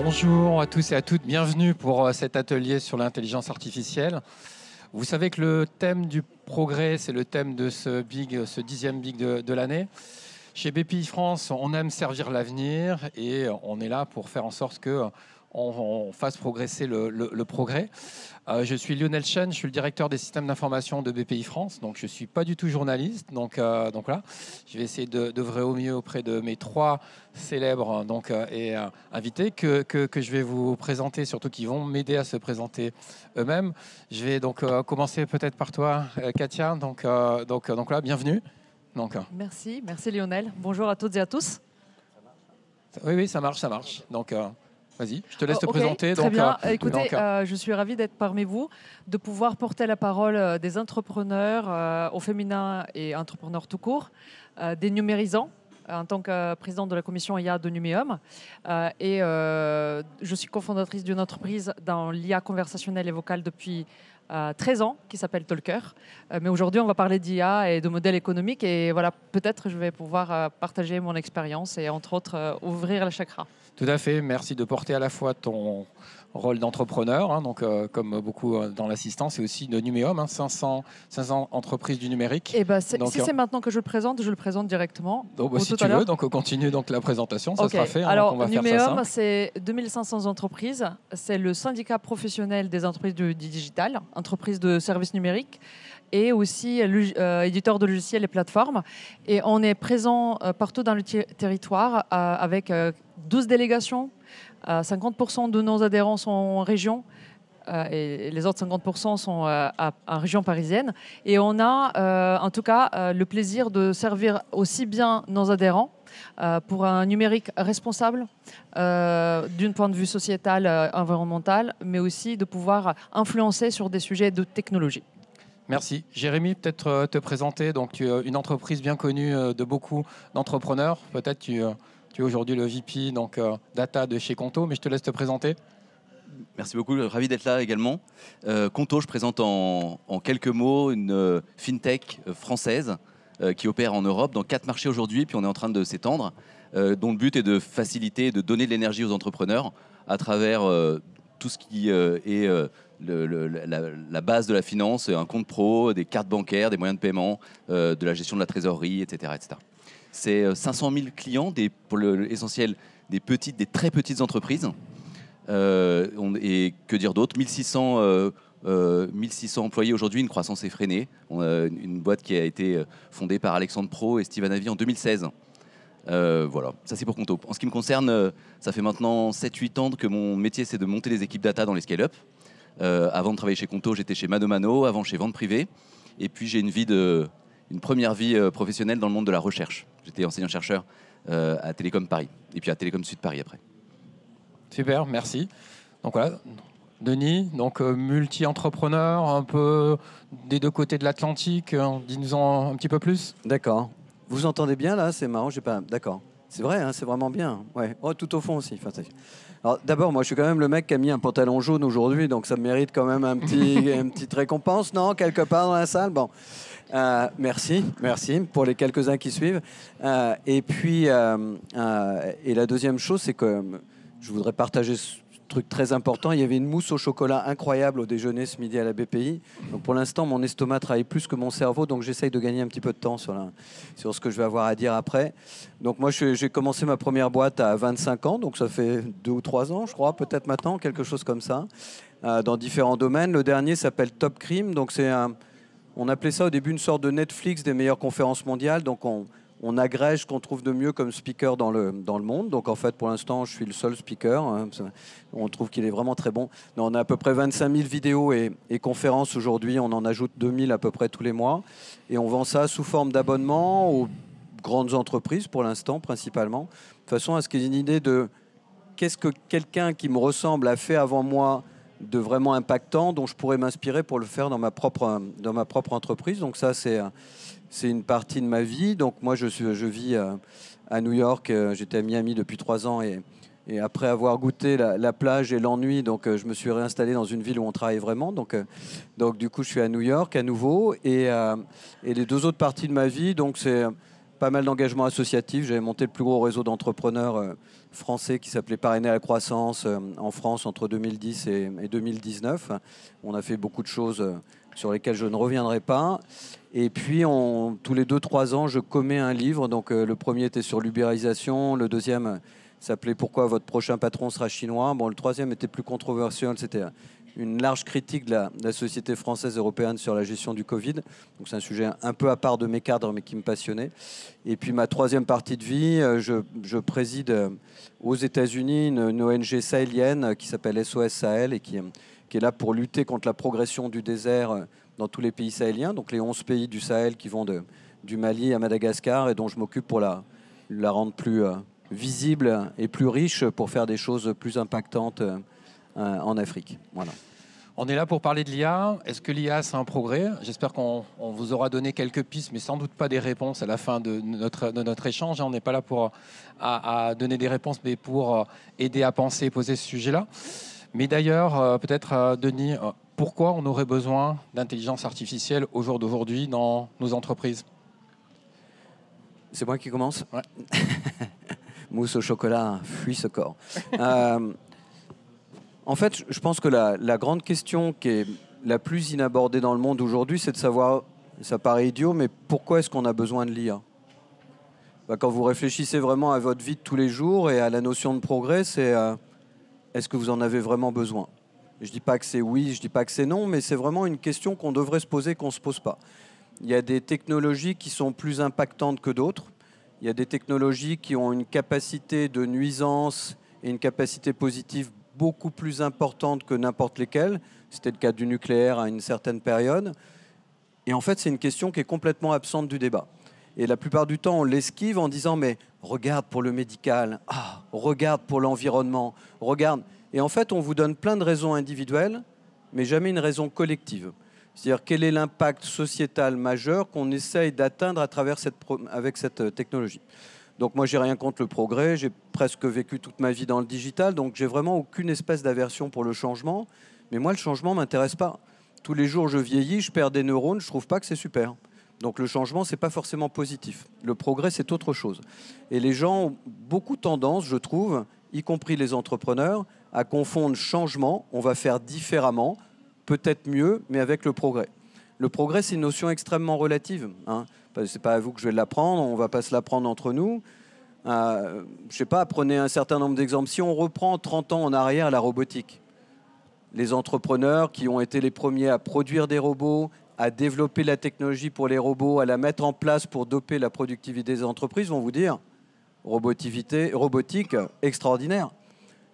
Bonjour à tous et à toutes, bienvenue pour cet atelier sur l'intelligence artificielle. Vous savez que le thème du progrès, c'est le thème de ce 10e Big de l'année. Chez BPI France, on aime servir l'avenir et on est là pour faire en sorte qu'on fasse progresser le progrès. Je suis Lionel Chen, je suis le directeur des systèmes d'information de BPI France, donc je ne suis pas du tout journaliste. Donc voilà, je vais essayer d'œuvrer au mieux auprès de mes trois célèbres invités que je vais vous présenter, surtout qui vont m'aider à se présenter eux-mêmes. Je vais donc commencer peut-être par toi, Katia. Donc là, bienvenue. Merci Lionel. Bonjour à toutes et à tous. Oui, ça marche. Donc, vas-y, je te laisse te présenter. Très bien. Écoutez, je suis ravie d'être parmi vous, de pouvoir porter la parole des entrepreneurs au féminin et entrepreneurs tout court, des numérisants, en tant que présidente de la commission IA de Numéum. Je suis cofondatrice d'une entreprise dans l'IA conversationnelle et vocale depuis 13 ans, qui s'appelle Talker. Mais aujourd'hui, on va parler d'IA et de modèles économiques. Et voilà, peut-être je vais pouvoir partager mon expérience et entre autres ouvrir la chakra. Tout à fait. Merci de porter à la fois ton rôle d'entrepreneur, comme beaucoup dans l'assistance, et aussi de Numéum, 500 entreprises du numérique. Et si c'est maintenant que je le présente directement. Si tu veux, donc on continue donc la présentation, ça sera fait. Alors, Numéum, c'est 2500 entreprises. C'est le syndicat professionnel des entreprises du digital, entreprises de services numériques, et aussi éditeur de logiciels et plateformes. Et on est présent partout dans le territoire avec 12 délégations. 50% de nos adhérents sont en région et les autres 50% sont en région parisienne. Et on a en tout cas le plaisir de servir aussi bien nos adhérents pour un numérique responsable d'un point de vue sociétal, environnemental, mais aussi de pouvoir influencer sur des sujets de technologie. Merci. Jérémy, peut-être te présenter. Donc, tu es une entreprise bien connue de beaucoup d'entrepreneurs. Peut-être tu es aujourd'hui le VP data de chez Conto, mais je te laisse te présenter. Merci beaucoup, ravi d'être là également. Conto, je présente en quelques mots une fintech française qui opère en Europe dans 4 marchés aujourd'hui, puis on est en train de s'étendre, dont le but est de faciliter, de donner de l'énergie aux entrepreneurs à travers tout ce qui est la base de la finance, un compte pro, des cartes bancaires, des moyens de paiement, de la gestion de la trésorerie, etc. C'est 500 000 clients, pour l'essentiel des très petites entreprises. Et que dire d'autre, 1600 employés aujourd'hui, une croissance effrénée. On a une boîte qui a été fondée par Alexandre Pro et Steve Hanavi en 2016. Voilà, ça c'est pour Conto. En ce qui me concerne, ça fait maintenant 7-8 ans que mon métier c'est de monter des équipes data dans les scale-up. Avant de travailler chez Conto, j'étais chez Mano Mano, avant chez Vente Privée. Et puis j'ai une première vie professionnelle dans le monde de la recherche. J'étais enseignant-chercheur à Télécom Paris, et puis à Télécom Sud Paris après. Super, merci. Donc voilà, Denis, multi-entrepreneur, un peu des deux côtés de l'Atlantique. Dis-nous-en un petit peu plus. D'accord. Vous entendez bien là? C'est marrant, j'ai pas. D'accord. C'est vrai, hein, c'est vraiment bien. Ouais. Oh, tout au fond aussi. Alors d'abord, moi, je suis quand même le mec qui a mis un pantalon jaune aujourd'hui, donc ça mérite quand même une petite récompense, non? Quelque part dans la salle. Bon. Merci pour les quelques-uns qui suivent. Et puis, et la deuxième chose, c'est que je voudrais partager ce truc très important. Il y avait une mousse au chocolat incroyable au déjeuner ce midi à la BPI. Donc pour l'instant, mon estomac travaille plus que mon cerveau, donc j'essaye de gagner un petit peu de temps sur ce que je vais avoir à dire après. Donc moi, j'ai commencé ma première boîte à 25 ans, donc ça fait 2 ou 3 ans, je crois, peut-être maintenant, quelque chose comme ça, dans différents domaines. Le dernier s'appelle Top Crime, donc on appelait ça au début une sorte de Netflix des meilleures conférences mondiales. Donc on agrège ce qu'on trouve de mieux comme speaker dans le monde. Donc en fait, pour l'instant, je suis le seul speaker. On trouve qu'il est vraiment très bon. On a à peu près 25 000 vidéos et conférences aujourd'hui. On en ajoute 2000 à peu près tous les mois. Et on vend ça sous forme d'abonnement aux grandes entreprises pour l'instant, principalement. De façon à ce qu'il y ait une idée de qu'est-ce que quelqu'un qui me ressemble a fait avant moi de vraiment impactant, dont je pourrais m'inspirer pour le faire dans ma propre entreprise. Donc ça, c'est une partie de ma vie. Donc moi, je vis à New York. J'étais à Miami depuis 3 ans et après avoir goûté la plage et l'ennui, donc je me suis réinstallé dans une ville où on travaille vraiment. Donc du coup, je suis à New York à nouveau. Et les 2 autres parties de ma vie, donc c'est pas mal d'engagements associatifs. J'avais monté le plus gros réseau d'entrepreneurs français qui s'appelait Parrainer la croissance en France entre 2010 et 2019. On a fait beaucoup de choses sur lesquelles je ne reviendrai pas. Et puis, tous les 2-3 ans, je commets un livre. Donc, le premier était sur l'ubérisation. Le deuxième s'appelait « Pourquoi votre prochain patron sera chinois ». Bon, le troisième était plus controversiel. C'était une large critique de la société française et européenne sur la gestion du Covid. Donc, c'est un sujet un peu à part de mes cadres, mais qui me passionnait. Et puis, ma troisième partie de vie, je préside aux États-Unis une ONG sahélienne qui s'appelle SOS Sahel et qui est là pour lutter contre la progression du désert dans tous les pays sahéliens, donc les 11 pays du Sahel qui vont du Mali à Madagascar, et dont je m'occupe pour la rendre plus visible et plus riche pour faire des choses plus impactantes en Afrique. Voilà. On est là pour parler de l'IA. Est-ce que l'IA, c'est un progrès? J'espère qu'on vous aura donné quelques pistes, mais sans doute pas des réponses à la fin de notre échange. On n'est pas là pour à donner des réponses, mais pour aider à penser et poser ce sujet-là. Mais d'ailleurs, peut-être, Denis, pourquoi on aurait besoin d'intelligence artificielle au jour d'aujourd'hui dans nos entreprises? C'est moi qui commence? Ouais. Mousse au chocolat, fuit ce corps. En fait, je pense que la grande question qui est la plus inabordée dans le monde aujourd'hui, c'est de savoir, ça paraît idiot, mais pourquoi est-ce qu'on a besoin de l'IA? Quand vous réfléchissez vraiment à votre vie de tous les jours et à la notion de progrès, c'est est-ce que vous en avez vraiment besoin? Je ne dis pas que c'est oui, je ne dis pas que c'est non, mais c'est vraiment une question qu'on devrait se poser, qu'on ne se pose pas. Il y a des technologies qui sont plus impactantes que d'autres. Il y a des technologies qui ont une capacité de nuisance et une capacité positive beaucoup plus importante que n'importe lesquelles. C'était le cas du nucléaire à une certaine période. Et en fait, c'est une question qui est complètement absente du débat. Et la plupart du temps, on l'esquive en disant « mais regarde pour le médical, regarde pour l'environnement, regarde ». Et en fait, on vous donne plein de raisons individuelles, mais jamais une raison collective. C'est-à-dire quel est l'impact sociétal majeur qu'on essaye d'atteindre avec cette technologie. Donc moi, j'ai rien contre le progrès, j'ai presque vécu toute ma vie dans le digital, donc j'ai vraiment aucune espèce d'aversion pour le changement. Mais moi, le changement ne m'intéresse pas. Tous les jours, je vieillis, je perds des neurones, je ne trouve pas que c'est super. Donc le changement, ce n'est pas forcément positif. Le progrès, c'est autre chose. Et les gens ont beaucoup tendance, je trouve, y compris les entrepreneurs, à confondre changement, on va faire différemment, peut-être mieux, mais avec le progrès. Le progrès, c'est une notion extrêmement relative. Ce n'est pas à vous que je vais l'apprendre, on ne va pas se l'apprendre entre nous. Je ne sais pas, prenez un certain nombre d'exemples. Si on reprend 30 ans en arrière la robotique, les entrepreneurs qui ont été les premiers à produire des robots, à développer la technologie pour les robots, à la mettre en place pour doper la productivité des entreprises, vont vous dire robotique extraordinaire.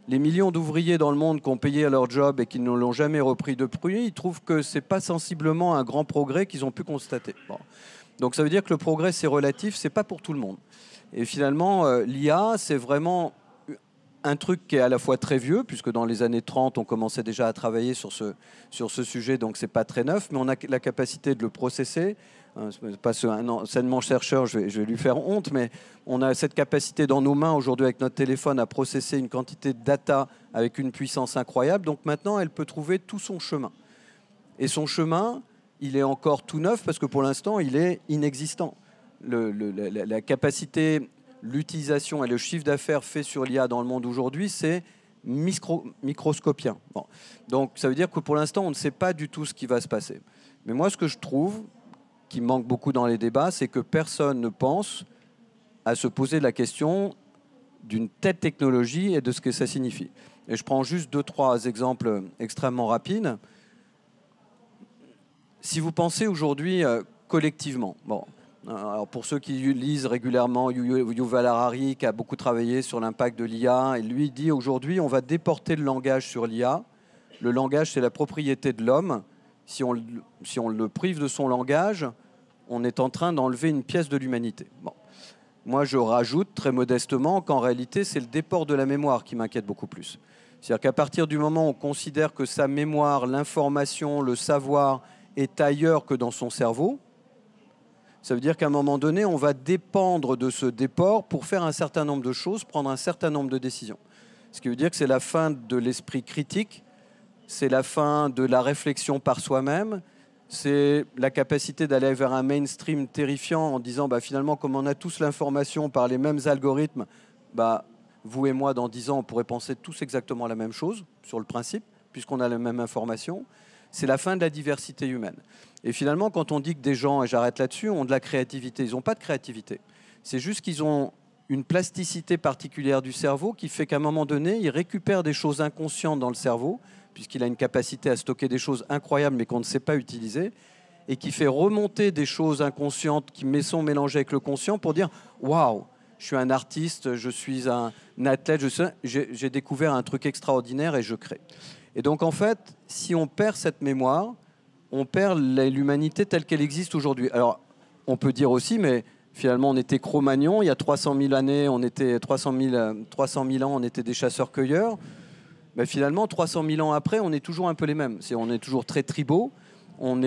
Les millions d'ouvriers dans le monde qui ont payé à leur job et qui ne l'ont jamais repris depuis, ils trouvent que ce n'est pas sensiblement un grand progrès qu'ils ont pu constater. Bon. Donc ça veut dire que le progrès, c'est relatif, ce n'est pas pour tout le monde. Et finalement, l'IA, c'est vraiment un truc qui est à la fois très vieux, puisque dans les années 30, on commençait déjà à travailler sur ce sujet, donc ce n'est pas très neuf, mais on a la capacité de le processer. Pas un enseignement chercheur, je vais lui faire honte, mais on a cette capacité dans nos mains aujourd'hui avec notre téléphone à processer une quantité de data avec une puissance incroyable. Donc maintenant, elle peut trouver tout son chemin. Et son chemin, il est encore tout neuf parce que pour l'instant, il est inexistant. La capacité, l'utilisation et le chiffre d'affaires fait sur l'IA dans le monde aujourd'hui, c'est microscopien. Bon. Donc ça veut dire que pour l'instant, on ne sait pas du tout ce qui va se passer. Mais moi, ce que je trouve qui manque beaucoup dans les débats, c'est que personne ne pense à se poser la question d'une telle technologie et de ce que ça signifie. Et je prends juste 2-3 exemples extrêmement rapides. Si vous pensez aujourd'hui collectivement, alors pour ceux qui lisent régulièrement, Yuval Harari, qui a beaucoup travaillé sur l'impact de l'IA, et lui dit aujourd'hui, on va déporter le langage sur l'IA. Le langage, c'est la propriété de l'homme. Si on le prive de son langage, on est en train d'enlever une pièce de l'humanité. Bon. Moi, je rajoute très modestement qu'en réalité, c'est le déport de la mémoire qui m'inquiète beaucoup plus. C'est-à-dire qu'à partir du moment où on considère que sa mémoire, l'information, le savoir est ailleurs que dans son cerveau, ça veut dire qu'à un moment donné, on va dépendre de ce déport pour faire un certain nombre de choses, prendre un certain nombre de décisions. Ce qui veut dire que c'est la fin de l'esprit critique, c'est la fin de la réflexion par soi-même, c'est la capacité d'aller vers un mainstream terrifiant en disant finalement, comme on a tous l'information par les mêmes algorithmes, vous et moi, dans 10 ans, on pourrait penser tous exactement la même chose, sur le principe, puisqu'on a la même information. C'est la fin de la diversité humaine. Et finalement, quand on dit que des gens, et j'arrête là-dessus, ont de la créativité, ils n'ont pas de créativité. C'est juste qu'ils ont une plasticité particulière du cerveau qui fait qu'à un moment donné, ils récupèrent des choses inconscientes dans le cerveau, puisqu'il a une capacité à stocker des choses incroyables, mais qu'on ne sait pas utiliser, et qui fait remonter des choses inconscientes qui sont mélangées avec le conscient pour dire « Waouh, je suis un artiste, je suis un athlète, j'ai découvert un truc extraordinaire et je crée. » Et donc, en fait, si on perd cette mémoire, on perd l'humanité telle qu'elle existe aujourd'hui. Alors, on peut dire aussi, mais finalement, on était Cro-Magnon. Il y a 300 000 années, on était 300 000 ans, on était des chasseurs-cueilleurs. Mais finalement, 300 000 ans après, on est toujours un peu les mêmes. On est toujours très tribaux. On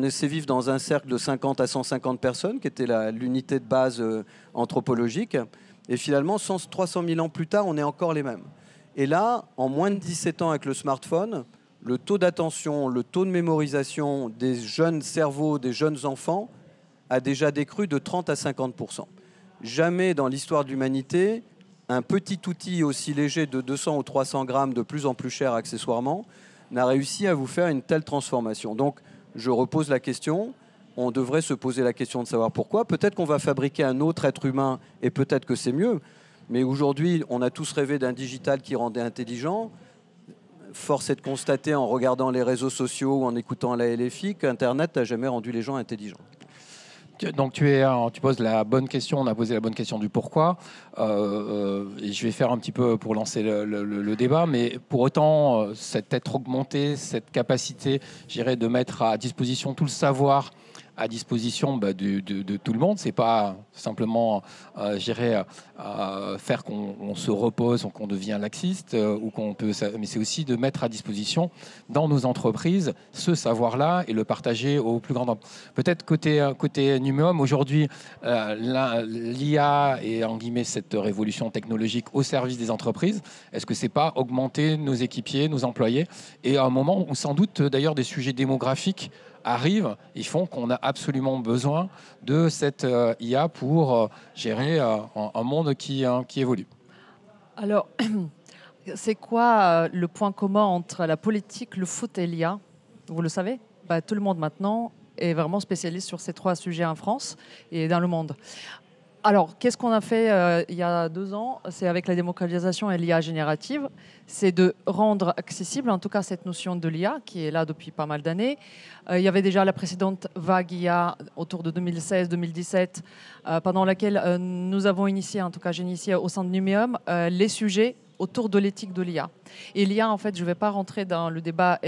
essaie de vivre dans un cercle de 50 à 150 personnes, qui était l'unité de base anthropologique. Et finalement, 300 000 ans plus tard, on est encore les mêmes. Et là, en moins de 17 ans avec le smartphone, le taux d'attention, le taux de mémorisation des jeunes cerveaux, des jeunes enfants, a déjà décru de 30 à 50%. Jamais dans l'histoire de l'humanité, un petit outil aussi léger de 200 ou 300 grammes, de plus en plus cher accessoirement, n'a réussi à vous faire une telle transformation. Donc, je repose la question. On devrait se poser la question de savoir pourquoi. Peut-être qu'on va fabriquer un autre être humain et peut-être que c'est mieux. Mais aujourd'hui, on a tous rêvé d'un digital qui rendait intelligent. Force est de constater, en regardant les réseaux sociaux ou en écoutant la LFI, qu'Internet n'a jamais rendu les gens intelligents. Donc tu poses la bonne question, on a posé la bonne question du pourquoi. Et je vais faire un petit peu pour lancer le débat, mais pour autant, cette être augmentée, cette capacité, j'irais, de mettre à disposition tout le savoir à disposition de tout le monde. C'est pas simplement, faire qu'on se repose, qu'on devient laxiste, ou qu'on peut, mais c'est aussi de mettre à disposition dans nos entreprises ce savoir-là et le partager au plus grand nombre. Peut-être côté Numéum, aujourd'hui, l'IA et en guillemets cette révolution technologique au service des entreprises. Est-ce que c'est pas augmenter nos équipiers, nos employés, et à un moment où sans doute d'ailleurs des sujets démographiques arrivent, ils font qu'on a absolument besoin de cette IA pour gérer un monde qui évolue. Alors, c'est quoi le point commun entre la politique, le foot et l'IA? Vous le savez? Tout le monde maintenant est vraiment spécialiste sur ces 3 sujets en France et dans le monde. Alors, qu'est-ce qu'on a fait il y a 2 ans? C'est avec la démocratisation et l'IA générative, c'est de rendre accessible, en tout cas, cette notion de l'IA, qui est là depuis pas mal d'années. Il y avait déjà la précédente vague IA autour de 2016-2017, pendant laquelle nous avons initié, en tout cas j'ai initié au sein de Numéum, les sujets autour de l'éthique de l'IA. Et l'IA, en fait, je ne vais pas rentrer dans le débat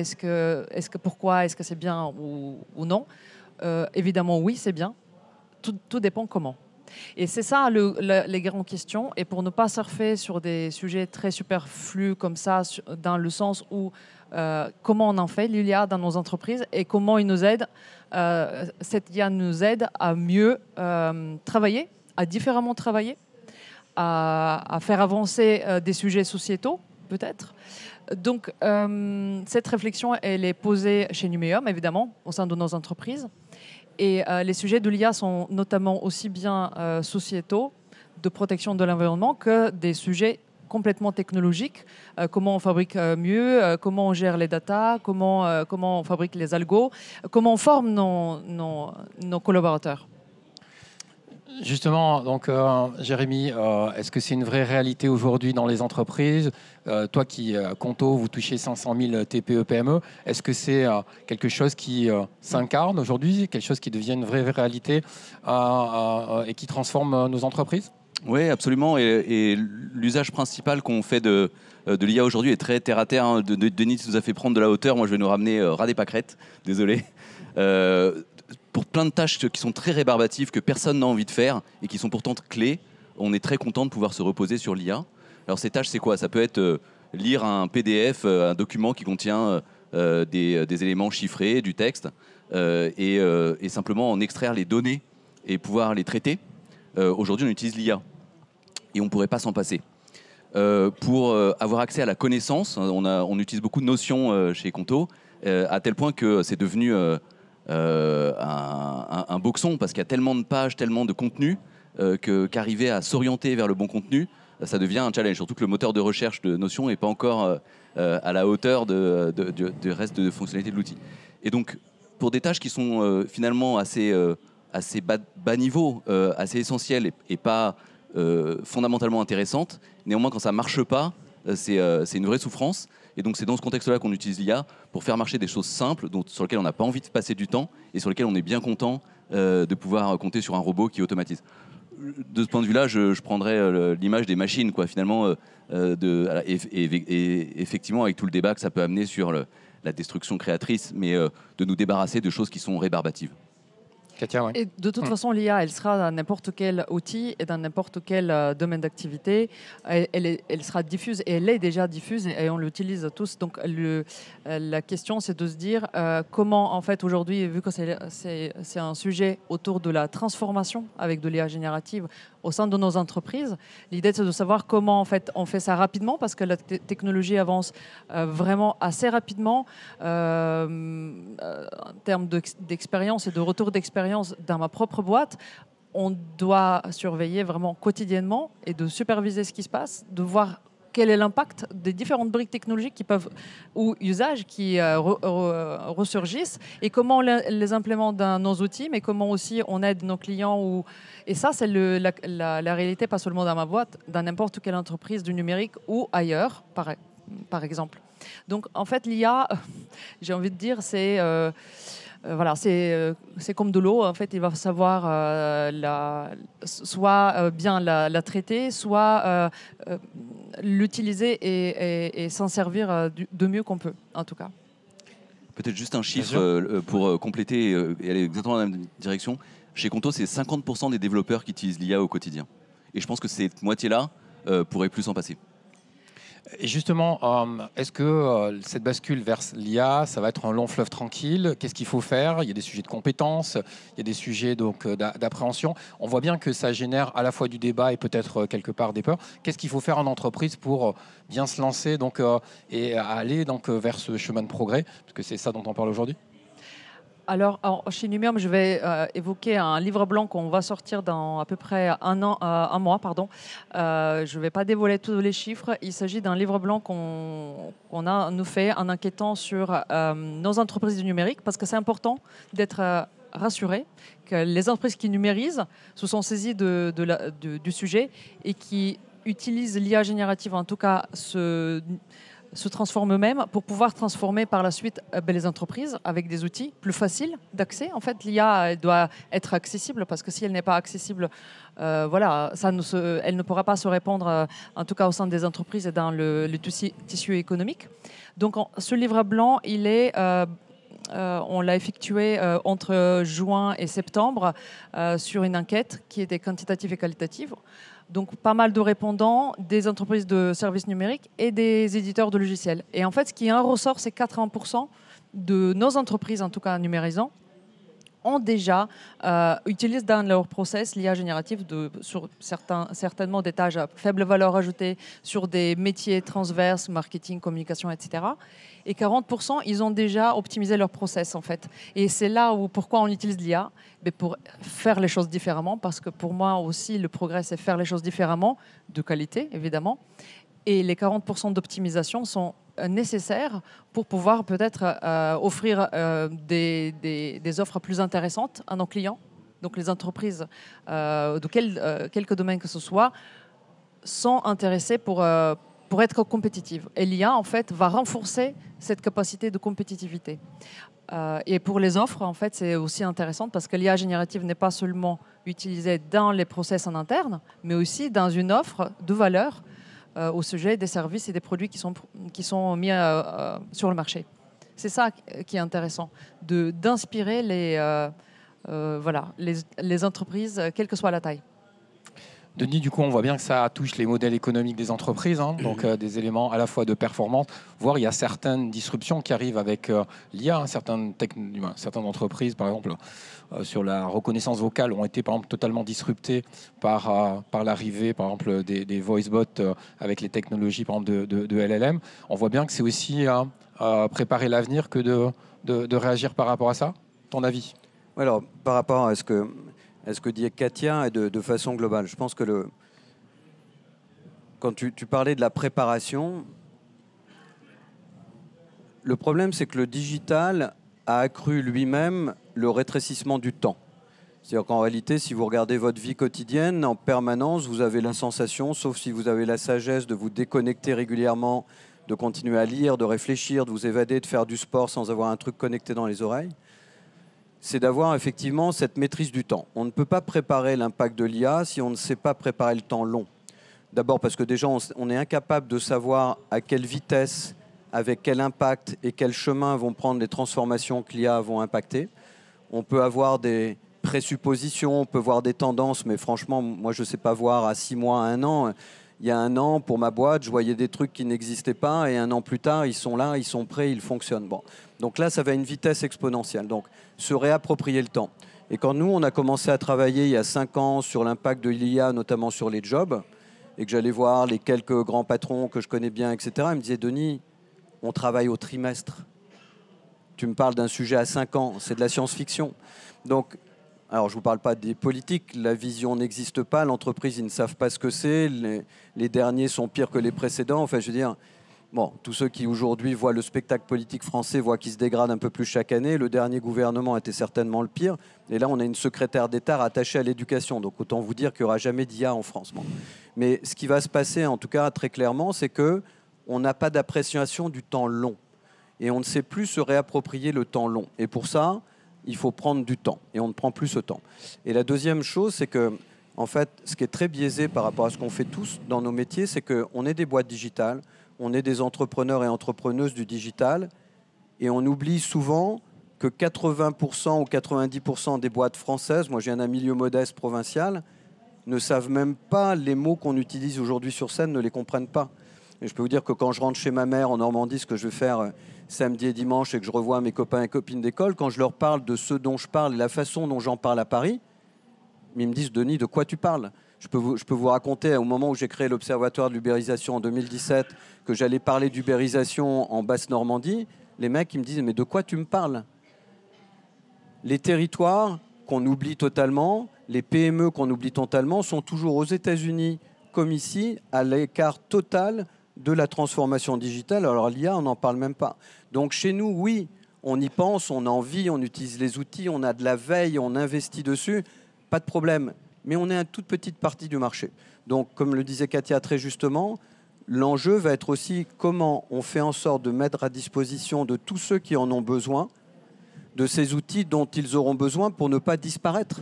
pourquoi, est-ce que c'est bien ou non. Évidemment, oui, c'est bien. Tout dépend comment. Et c'est ça les grandes questions. Et pour ne pas surfer sur des sujets très superflus comme ça, dans le sens où comment on en fait l'IA dans nos entreprises et comment il nous aide, cette IA nous aide à mieux travailler, à différemment travailler, à faire avancer des sujets sociétaux, peut-être. Donc, cette réflexion, elle est posée chez Numéum, évidemment, au sein de nos entreprises. Et les sujets de l'IA sont notamment aussi bien sociétaux, de protection de l'environnement, que des sujets complètement technologiques. Comment on fabrique mieux, comment on gère les datas, comment on fabrique les algos, comment on forme nos collaborateurs. Justement, donc Jérémy, est-ce que c'est une vraie réalité aujourd'hui dans les entreprises? Toi qui, Conto, vous touchez 500 000 TPE, PME, est-ce que c'est quelque chose qui s'incarne aujourd'hui, quelque chose qui devient une vraie réalité et qui transforme nos entreprises? Oui, absolument. Et l'usage principal qu'on fait de l'IA aujourd'hui est très terre à terre. Hein. Denis nous a fait prendre de la hauteur. Moi, je vais nous ramener ras des pâquerettes. Désolé. Pour plein de tâches qui sont très rébarbatives, que personne n'a envie de faire et qui sont pourtant clés, on est très content de pouvoir se reposer sur l'IA. Alors ces tâches, c'est quoi? Ça peut être lire un PDF, un document qui contient des éléments chiffrés, du texte, et simplement en extraire les données et pouvoir les traiter. Aujourd'hui, on utilise l'IA et on ne pourrait pas s'en passer. Pour avoir accès à la connaissance, on utilise beaucoup de notions chez Conto. à tel point que c'est devenu un boxon, parce qu'il y a tellement de pages, tellement de contenu, qu'arriver à s'orienter vers le bon contenu, ça devient un challenge. Surtout que le moteur de recherche de Notion n'est pas encore à la hauteur du reste de fonctionnalités de l'outil. Et donc, pour des tâches qui sont finalement assez bas niveau, assez essentielles et pas fondamentalement intéressantes, néanmoins, quand ça ne marche pas, c'est une vraie souffrance. Et donc, c'est dans ce contexte-là qu'on utilise l'IA pour faire marcher des choses simples, sur lesquelles on n'a pas envie de passer du temps et sur lesquelles on est bien content de pouvoir compter sur un robot qui automatise. De ce point de vue-là, je prendrais l'image des machines, quoi, finalement, et effectivement, avec tout le débat que ça peut amener sur la destruction créatrice, mais de nous débarrasser de choses qui sont rébarbatives. Katia, ouais. Et de toute façon, l'IA, elle sera dans n'importe quel outil et dans n'importe quel domaine d'activité. Elle sera diffuse et elle est déjà diffuse et on l'utilise tous. Donc la question, c'est de se dire comment, en fait, aujourd'hui, vu que c'est un sujet autour de la transformation avec de l'IA générative au sein de nos entreprises, l'idée, c'est de savoir comment, en fait, on fait ça rapidement parce que la technologie avance vraiment assez rapidement en termes d'expérience et de retour d'expérience. Dans ma propre boîte, on doit surveiller vraiment quotidiennement et de superviser ce qui se passe, de voir quel est l'impact des différentes briques technologiques qui peuvent, ou usages qui ressurgissent et comment on les implémente dans nos outils, mais comment aussi on aide nos clients. Et ça, c'est la réalité, pas seulement dans ma boîte, dans n'importe quelle entreprise du numérique ou ailleurs, par exemple. Donc, en fait, l'IA, j'ai envie de dire, c'est... voilà, c'est comme de l'eau. En fait, il va savoir soit bien la traiter, soit l'utiliser et s'en servir de mieux qu'on peut, en tout cas. Peut-être juste un chiffre pour compléter et aller exactement dans la même direction. Chez Conto, c'est 50% des développeurs qui utilisent l'IA au quotidien. Et je pense que cette moitié-là pourrait plus s'en passer. Et justement, est-ce que cette bascule vers l'IA, ça va être un long fleuve tranquille? Qu'est-ce qu'il faut faire? Il y a des sujets de compétences, il y a des sujets d'appréhension. On voit bien que ça génère à la fois du débat et peut-être quelque part des peurs. Qu'est-ce qu'il faut faire en entreprise pour bien se lancer et aller vers ce chemin de progrès? Parce que c'est ça dont on parle aujourd'hui. Alors, chez Numium, je vais évoquer un livre blanc qu'on va sortir dans à peu près un mois. Je ne vais pas dévoiler tous les chiffres. Il s'agit d'un livre blanc qu'on a nous fait en enquêtant sur nos entreprises du numérique, parce que c'est important d'être rassuré que les entreprises qui numérisent se sont saisies du sujet et qui utilisent l'IA générative, en tout cas se transforment eux-mêmes pour pouvoir transformer par la suite les entreprises avec des outils plus faciles d'accès. En fait, l'IA doit être accessible parce que si elle n'est pas accessible, voilà, elle ne pourra pas se répandre, en tout cas au sein des entreprises et dans le tissu économique. Donc, ce livre blanc, on l'a effectué entre juin et septembre sur une enquête qui était quantitative et qualitative. Donc, pas mal de répondants, des entreprises de services numériques et des éditeurs de logiciels. Et en fait, ce qui en ressort, c'est 80% de nos entreprises, en tout cas numérisant, ont déjà utilisent dans leur process l'IA générative sur certainement des tâches à faible valeur ajoutée, sur des métiers transverses, marketing, communication, etc. Et 40%, ils ont déjà optimisé leur process, en fait. Et c'est là pourquoi on utilise l'IA, pour faire les choses différemment, parce que pour moi aussi, le progrès, c'est faire les choses différemment, de qualité, évidemment. Et les 40% d'optimisation sont nécessaires pour pouvoir peut-être offrir des offres plus intéressantes à nos clients. Donc les entreprises, de quelque domaine que ce soit, sont intéressées pour être compétitives. Et l'IA, en fait, va renforcer cette capacité de compétitivité. Et pour les offres, en fait, c'est aussi intéressant parce que l'IA générative n'est pas seulement utilisée dans les process en interne, mais aussi dans une offre de valeur au sujet des services et des produits qui sont mis sur le marché. C'est ça qui est intéressant, d'inspirer les entreprises, quelle que soit la taille. Denis, du coup, on voit bien que ça touche les modèles économiques des entreprises, donc des éléments à la fois de performance, voire il y a certaines disruptions qui arrivent avec l'IA. Certaines entreprises, par exemple, sur la reconnaissance vocale, ont été, par exemple, totalement disruptées par l'arrivée, par exemple, des voice bots avec les technologies, par exemple, de LLM. On voit bien que c'est aussi préparer l'avenir que de réagir par rapport à ça? Ton avis? Alors, par rapport à ce que dit Katia, et de façon globale, je pense que quand tu parlais de la préparation, le problème, c'est que le digital a accru lui-même le rétrécissement du temps. C'est-à-dire qu'en réalité, si vous regardez votre vie quotidienne, en permanence, vous avez la sensation, sauf si vous avez la sagesse de vous déconnecter régulièrement, de continuer à lire, de réfléchir, de vous évader, de faire du sport sans avoir un truc connecté dans les oreilles, c'est d'avoir effectivement cette maîtrise du temps. On ne peut pas préparer l'impact de l'IA si on ne sait pas préparer le temps long. D'abord parce que déjà, on est incapable de savoir à quelle vitesse, avec quel impact et quel chemin vont prendre les transformations que l'IA vont impacter. On peut avoir des présuppositions, on peut voir des tendances, mais franchement, moi, je ne sais pas voir à 6 mois, 1 an. Il y a 1 an, pour ma boîte, je voyais des trucs qui n'existaient pas, et 1 an plus tard, ils sont là, ils sont prêts, ils fonctionnent. Bon. Donc là, ça va à une vitesse exponentielle. Donc, se réapproprier le temps. Et quand nous, on a commencé à travailler il y a 5 ans sur l'impact de l'IA, notamment sur les jobs, et que j'allais voir les quelques grands patrons que je connais bien, etc., ils me disaient, Denis, on travaille au trimestre. Tu me parles d'un sujet à 5 ans, c'est de la science-fiction. Donc, alors je ne vous parle pas des politiques, la vision n'existe pas, l'entreprise, ils ne savent pas ce que c'est, les derniers sont pires que les précédents. Enfin, je veux dire, bon, tous ceux qui aujourd'hui voient le spectacle politique français voient qu'il se dégrade un peu plus chaque année. Le dernier gouvernement était certainement le pire. Et là, on a une secrétaire d'État rattachée à l'éducation. Donc, autant vous dire qu'il n'y aura jamais d'IA en France. Bon. Mais ce qui va se passer, en tout cas, très clairement, c'est qu'on n'a pas d'appréciation du temps long. Et on ne sait plus se réapproprier le temps long. Et pour ça, il faut prendre du temps. Et on ne prend plus ce temps. Et la deuxième chose, c'est que, en fait, ce qui est très biaisé par rapport à ce qu'on fait tous dans nos métiers, c'est qu'on est des boîtes digitales, on est des entrepreneurs et entrepreneuses du digital, et on oublie souvent que 80% ou 90% des boîtes françaises, moi je viens d'un milieu modeste provincial, ne savent même pas les mots qu'on utilise aujourd'hui sur scène, ne les comprennent pas. Et je peux vous dire que quand je rentre chez ma mère en Normandie, ce que je vais faire samedi et dimanche, et que je revois mes copains et copines d'école, quand je leur parle de ce dont je parle et la façon dont j'en parle à Paris, ils me disent, Denis, de quoi tu parles ? Je peux vous raconter, au moment où j'ai créé l'Observatoire de l'ubérisation en 2017, que j'allais parler d'ubérisation en Basse-Normandie, les mecs, ils me disent, mais de quoi tu me parles ? Les territoires qu'on oublie totalement, les PME qu'on oublie totalement, sont toujours aux États-Unis, comme ici, à l'écart total de la transformation digitale. Alors l'IA, on n'en parle même pas. Donc chez nous, oui, on y pense, on a envie, on utilise les outils, on a de la veille, on investit dessus, pas de problème. Mais on est une toute petite partie du marché. Donc, comme le disait Katia très justement, l'enjeu va être aussi comment on fait en sorte de mettre à disposition de tous ceux qui en ont besoin, de ces outils dont ils auront besoin pour ne pas disparaître.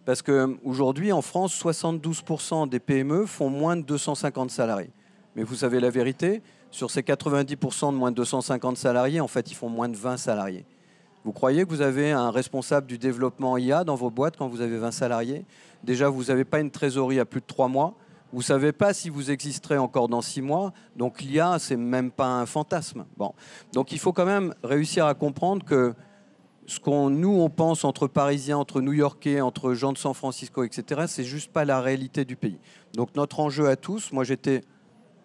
Parce qu'aujourd'hui, en France, 72% des PME font moins de 250 salariés. Mais vous savez la vérité, sur ces 90% de moins de 250 salariés, en fait, ils font moins de 20 salariés. Vous croyez que vous avez un responsable du développement IA dans vos boîtes quand vous avez 20 salariés ? Déjà, vous n'avez pas une trésorerie à plus de 3 mois. Vous ne savez pas si vous existerez encore dans 6 mois. Donc l'IA, ce n'est même pas un fantasme. Bon. Donc il faut quand même réussir à comprendre que ce on pense entre Parisiens, entre New-Yorkais, entre gens de San Francisco, etc., c'est juste pas la réalité du pays. Donc notre enjeu à tous, moi j'étais,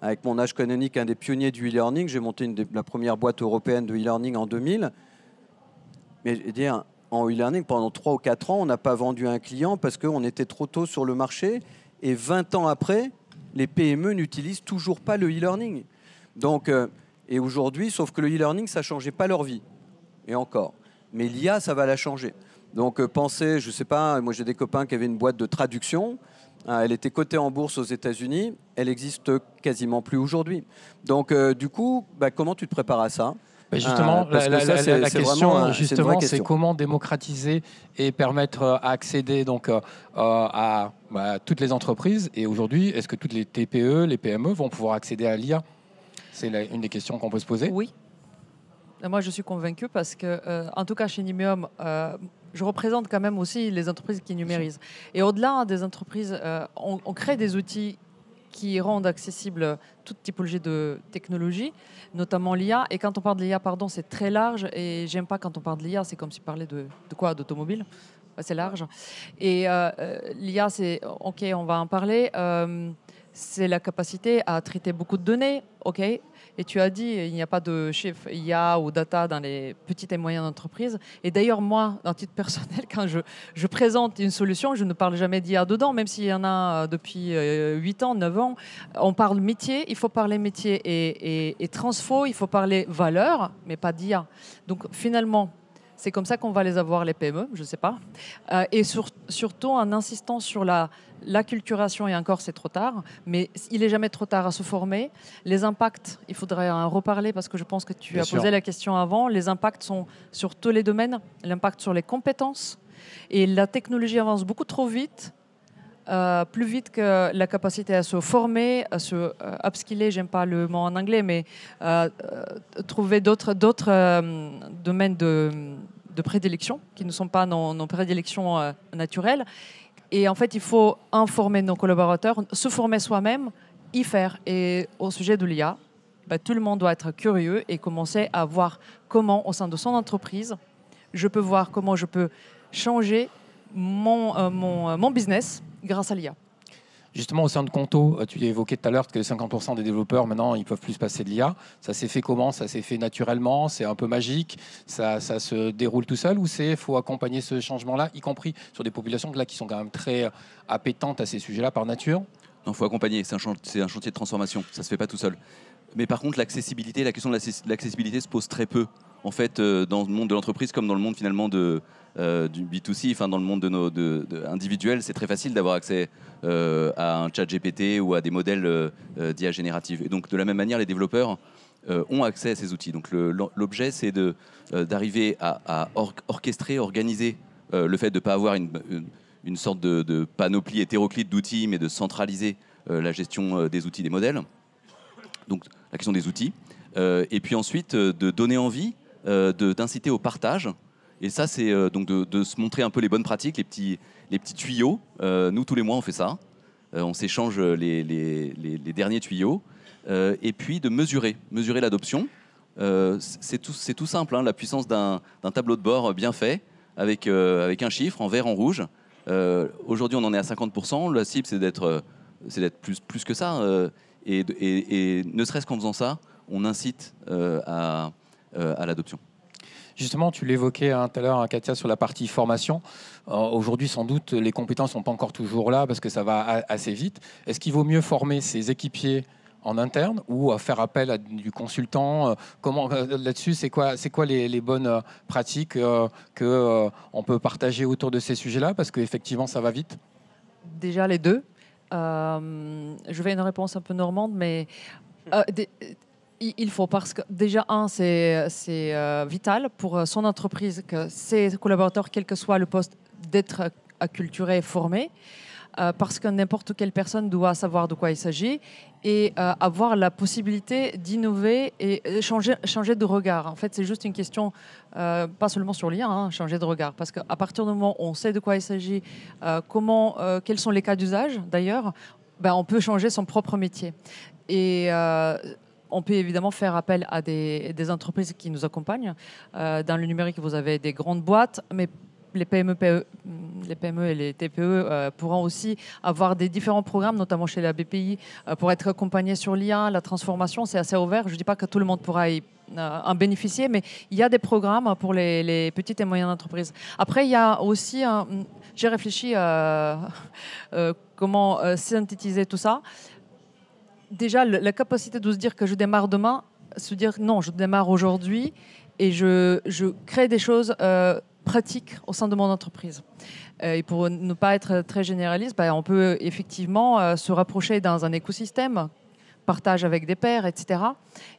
avec mon âge canonique, un des pionniers du e-learning. J'ai monté la première boîte européenne de e-learning en 2000. Mais dire, en e-learning, pendant 3 ou 4 ans, on n'a pas vendu un client parce qu'on était trop tôt sur le marché. Et 20 ans après, les PME n'utilisent toujours pas le e-learning. Donc, et aujourd'hui, sauf que le e-learning, ça ne changeait pas leur vie. Et encore. Mais l'IA, ça va la changer. Donc, pensez, je ne sais pas, moi j'ai des copains qui avaient une boîte de traduction. Elle était cotée en bourse aux États-Unis. Elle n'existe quasiment plus aujourd'hui. Donc, du coup, comment tu te prépares à ça ? Justement, la question, justement, c'est comment démocratiser et permettre à accéder donc, à toutes les entreprises. Et aujourd'hui, est-ce que toutes les TPE, les PME vont pouvoir accéder à l'IA ? C'est une des questions qu'on peut se poser. Oui. Moi, je suis convaincue parce que, en tout cas, chez Numéum, je représente quand même aussi les entreprises qui numérisent. Et au-delà des entreprises, on crée des outils qui rendent accessible toute typologie de technologie, notamment l'IA. Et quand on parle de l'IA, c'est très large. Et j'aime pas quand on parle de l'IA, c'est comme si on parlait de quoi ? D'automobile ? C'est large. Et l'IA, c'est OK, on va en parler. C'est la capacité à traiter beaucoup de données, OK. Et tu as dit, il n'y a pas de chiffre IA ou data dans les petites et moyennes entreprises. Et d'ailleurs, moi, à titre personnel, quand je présente une solution, je ne parle jamais d'IA dedans, même s'il y en a depuis 8 ans, 9 ans. On parle métier, il faut parler métier et transfo, il faut parler valeur, mais pas d'IA. Donc finalement, c'est comme ça qu'on va les avoir, les PME, je ne sais pas. Et surtout en insistant sur l'acculturation, et encore c'est trop tard, mais il n'est jamais trop tard à se former. Les impacts, il faudrait en reparler parce que je pense que tu Bien as sûr. posé la question avant. Les impacts sont sur tous les domaines, l'impact sur les compétences. Et la technologie avance beaucoup trop vite. Plus vite que la capacité à se former, à se upskiller, j'aime pas le mot en anglais, mais trouver d'autres domaines de prédilection qui ne sont pas nos prédilections naturelles. Et en fait, il faut informer nos collaborateurs, se former soi-même, y faire. Et au sujet de l'IA, tout le monde doit être curieux et commencer à voir comment, au sein de son entreprise, je peux voir comment je peux changer mon business grâce à l'IA. Justement, au sein de Conto, tu l'as évoqué tout à l'heure que 50% des développeurs, maintenant, ils ne peuvent plus se passer de l'IA. Ça s'est fait comment? Ça s'est fait naturellement? C'est un peu magique? Ça se déroule tout seul? Ou il faut accompagner ce changement-là, y compris sur des populations là, qui sont quand même très appétentes à ces sujets-là par nature? Non, il faut accompagner. C'est un chantier de transformation. Ça ne se fait pas tout seul. Mais par contre, la question de l'accessibilité se pose très peu. En fait, dans le monde de l'entreprise, comme dans le monde finalement du B2C, enfin dans le monde individuel, c'est très facile d'avoir accès à un chat GPT ou à des modèles d'IA générative. Et donc, de la même manière, les développeurs ont accès à ces outils. Donc, l'objet, c'est d'arriver à orchestrer, organiser le fait de ne pas avoir une sorte de panoplie hétéroclite d'outils, mais de centraliser la gestion des outils, des modèles. Donc, la question des outils. Et puis ensuite, de donner envie, d'inciter au partage. Et ça, c'est donc de se montrer un peu les bonnes pratiques, les petits tuyaux. Nous, tous les mois, on fait ça. On s'échange les derniers tuyaux. Et puis de mesurer l'adoption. C'est tout simple, hein, la puissance d'un tableau de bord bien fait, avec un chiffre en vert, en rouge. Aujourd'hui, on en est à 50%. La cible, c'est d'être plus que ça. Et ne serait-ce qu'en faisant ça, on incite à l'adoption. Justement, tu l'évoquais tout à l'heure, Katia, sur la partie formation. Aujourd'hui, sans doute, les compétences ne sont pas encore toujours là parce que ça va assez vite. Est-ce qu'il vaut mieux former ses équipiers en interne ou faire appel à du consultant? Comment là-dessus, c'est quoi les bonnes pratiques qu'on peut partager autour de ces sujets-là? Parce qu'effectivement, ça va vite. Déjà les deux. Je vais une réponse un peu normande, mais il faut, parce que déjà, c'est vital pour son entreprise que ses collaborateurs, quel que soit le poste, d'être acculturés et formés, parce que n'importe quelle personne doit savoir de quoi il s'agit et avoir la possibilité d'innover et changer de regard. En fait, c'est juste une question, pas seulement sur l'IA, hein, changer de regard, parce qu'à partir du moment où on sait de quoi il s'agit, quels sont les cas d'usage, d'ailleurs, on peut changer son propre métier. Et on peut évidemment faire appel à des entreprises qui nous accompagnent. Dans le numérique, vous avez des grandes boîtes, mais les PME et les TPE pourront aussi avoir des différents programmes, notamment chez la BPI, pour être accompagnés sur l'IA, la transformation. C'est assez ouvert. Je ne dis pas que tout le monde pourra en bénéficier, mais il y a des programmes pour les petites et moyennes entreprises. Après, il y a aussi, j'ai réfléchi à comment synthétiser tout ça. Déjà, la capacité de se dire que je démarre demain, se dire non, je démarre aujourd'hui et je crée des choses pratiques au sein de mon entreprise. Et pour ne pas être très généraliste, on peut effectivement se rapprocher dans un écosystème, partage avec des pairs, etc.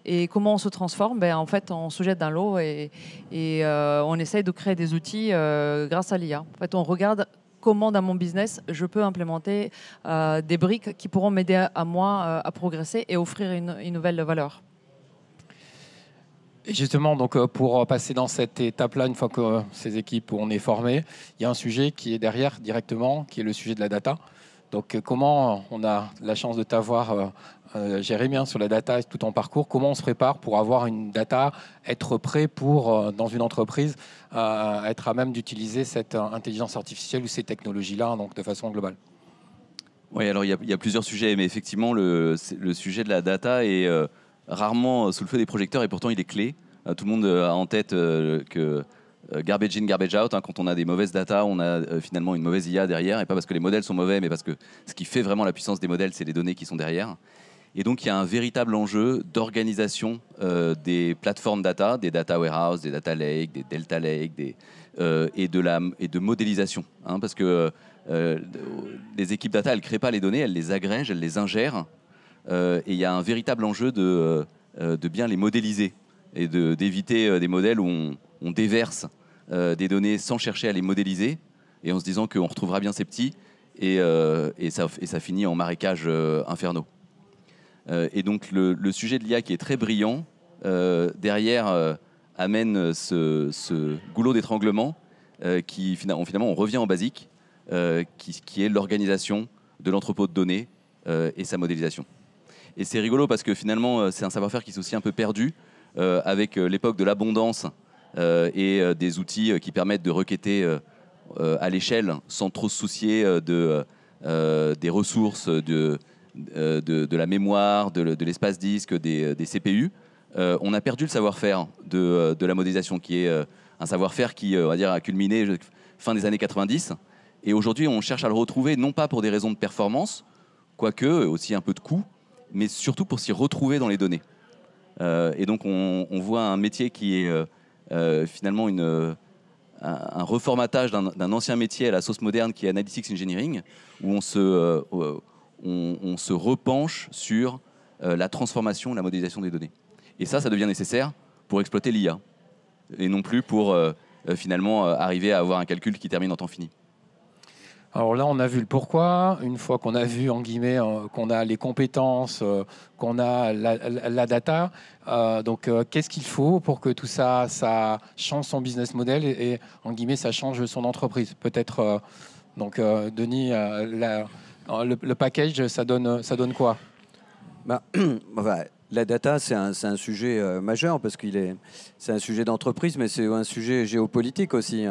Et comment on se transforme? En fait, on se jette dans l'eau et on essaye de créer des outils grâce à l'IA. En fait, on regarde comment dans mon business je peux implémenter des briques qui pourront m'aider à moi à progresser et offrir une nouvelle valeur. Et justement, donc, pour passer dans cette étape-là, une fois que ces équipes où on est formé, il y a un sujet qui est derrière directement, qui est le sujet de la data. Donc, comment on a la chance de t'avoir, Jérémy, sur la data et tout ton parcours, comment on se prépare pour avoir une data, être prêt pour, dans une entreprise, être à même d'utiliser cette intelligence artificielle ou ces technologies-là, donc de façon globale? Oui, alors il y a plusieurs sujets, mais effectivement, le sujet de la data est rarement sous le feu des projecteurs et pourtant il est clé. Tout le monde a en tête que garbage in, garbage out. Quand on a des mauvaises data, on a finalement une mauvaise IA derrière, et pas parce que les modèles sont mauvais, mais parce que ce qui fait vraiment la puissance des modèles, c'est les données qui sont derrière. Et donc il y a un véritable enjeu d'organisation des plateformes data, des data warehouse, des data lake, des delta lake, et de modélisation. Parce que les équipes data, elles ne créent pas les données, elles les agrègent, elles les ingèrent. Et il y a un véritable enjeu de bien les modéliser et d'éviter des modèles où on déverse des données sans chercher à les modéliser et en se disant qu'on retrouvera bien ces petits et ça finit en marécages infernaux. Et donc le sujet de l'IA qui est très brillant, derrière amène ce goulot d'étranglement qui finalement on revient en basique, qui est l'organisation de l'entrepôt de données et sa modélisation. Et c'est rigolo parce que finalement c'est un savoir-faire qui s'est aussi un peu perdu avec l'époque de l'abondance et des outils qui permettent de requêter à l'échelle sans trop se soucier des ressources, de la mémoire, de l'espace disque, des CPU. On a perdu le savoir-faire de la modélisation, qui est un savoir-faire qui, on va dire, a culminé fin des années 90. Et aujourd'hui, on cherche à le retrouver, non pas pour des raisons de performance, quoique aussi un peu de coût, mais surtout pour s'y retrouver dans les données. Et donc, on voit un métier qui est finalement un reformatage d'un ancien métier à la sauce moderne qui est Analytics Engineering, où on se repenche sur la transformation, la modélisation des données. Et ça devient nécessaire pour exploiter l'IA, et non plus pour finalement arriver à avoir un calcul qui termine en temps fini. Alors là, on a vu le pourquoi. Une fois qu'on a vu, en guillemets, qu'on a les compétences, qu'on a la data, qu'est-ce qu'il faut pour que tout ça change son business model et en guillemets, ça change son entreprise? Peut-être, Denis, le package, ça donne quoi? La data, c'est un sujet majeur parce c'est un sujet d'entreprise, mais c'est un sujet géopolitique aussi.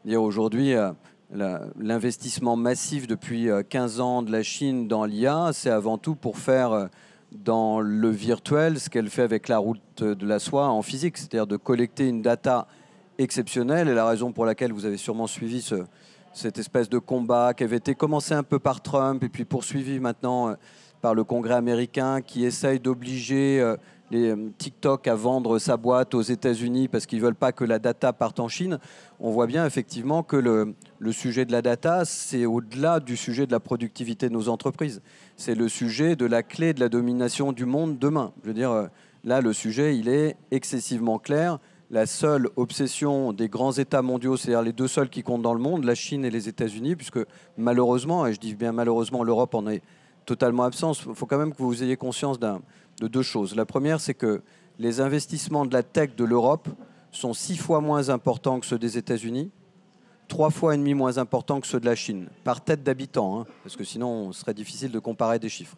Aujourd'hui, l'investissement massif depuis 15 ans de la Chine dans l'IA, c'est avant tout pour faire dans le virtuel ce qu'elle fait avec la route de la soie en physique, c'est-à-dire de collecter une data exceptionnelle. Et la raison pour laquelle vous avez sûrement suivi cette espèce de combat qui avait été commencé un peu par Trump et puis poursuivi maintenant par le Congrès américain qui essaye d'obliger les TikTok à vendre sa boîte aux États-Unis parce qu'ils ne veulent pas que la data parte en Chine. On voit bien effectivement que le sujet de la data, c'est au-delà du sujet de la productivité de nos entreprises. C'est le sujet de la clé de la domination du monde demain. Je veux dire, là, le sujet, il est excessivement clair. La seule obsession des grands États mondiaux, c'est-à-dire les deux seuls qui comptent dans le monde, la Chine et les États-Unis, puisque malheureusement, et je dis bien malheureusement, l'Europe en est totalement absente. Il faut quand même que vous ayez conscience de deux choses. La première, c'est que les investissements de la tech de l'Europe sont 6 fois moins importants que ceux des États-Unis, 3 fois et demi moins importants que ceux de la Chine, par tête d'habitant, parce que sinon, ce serait difficile de comparer des chiffres.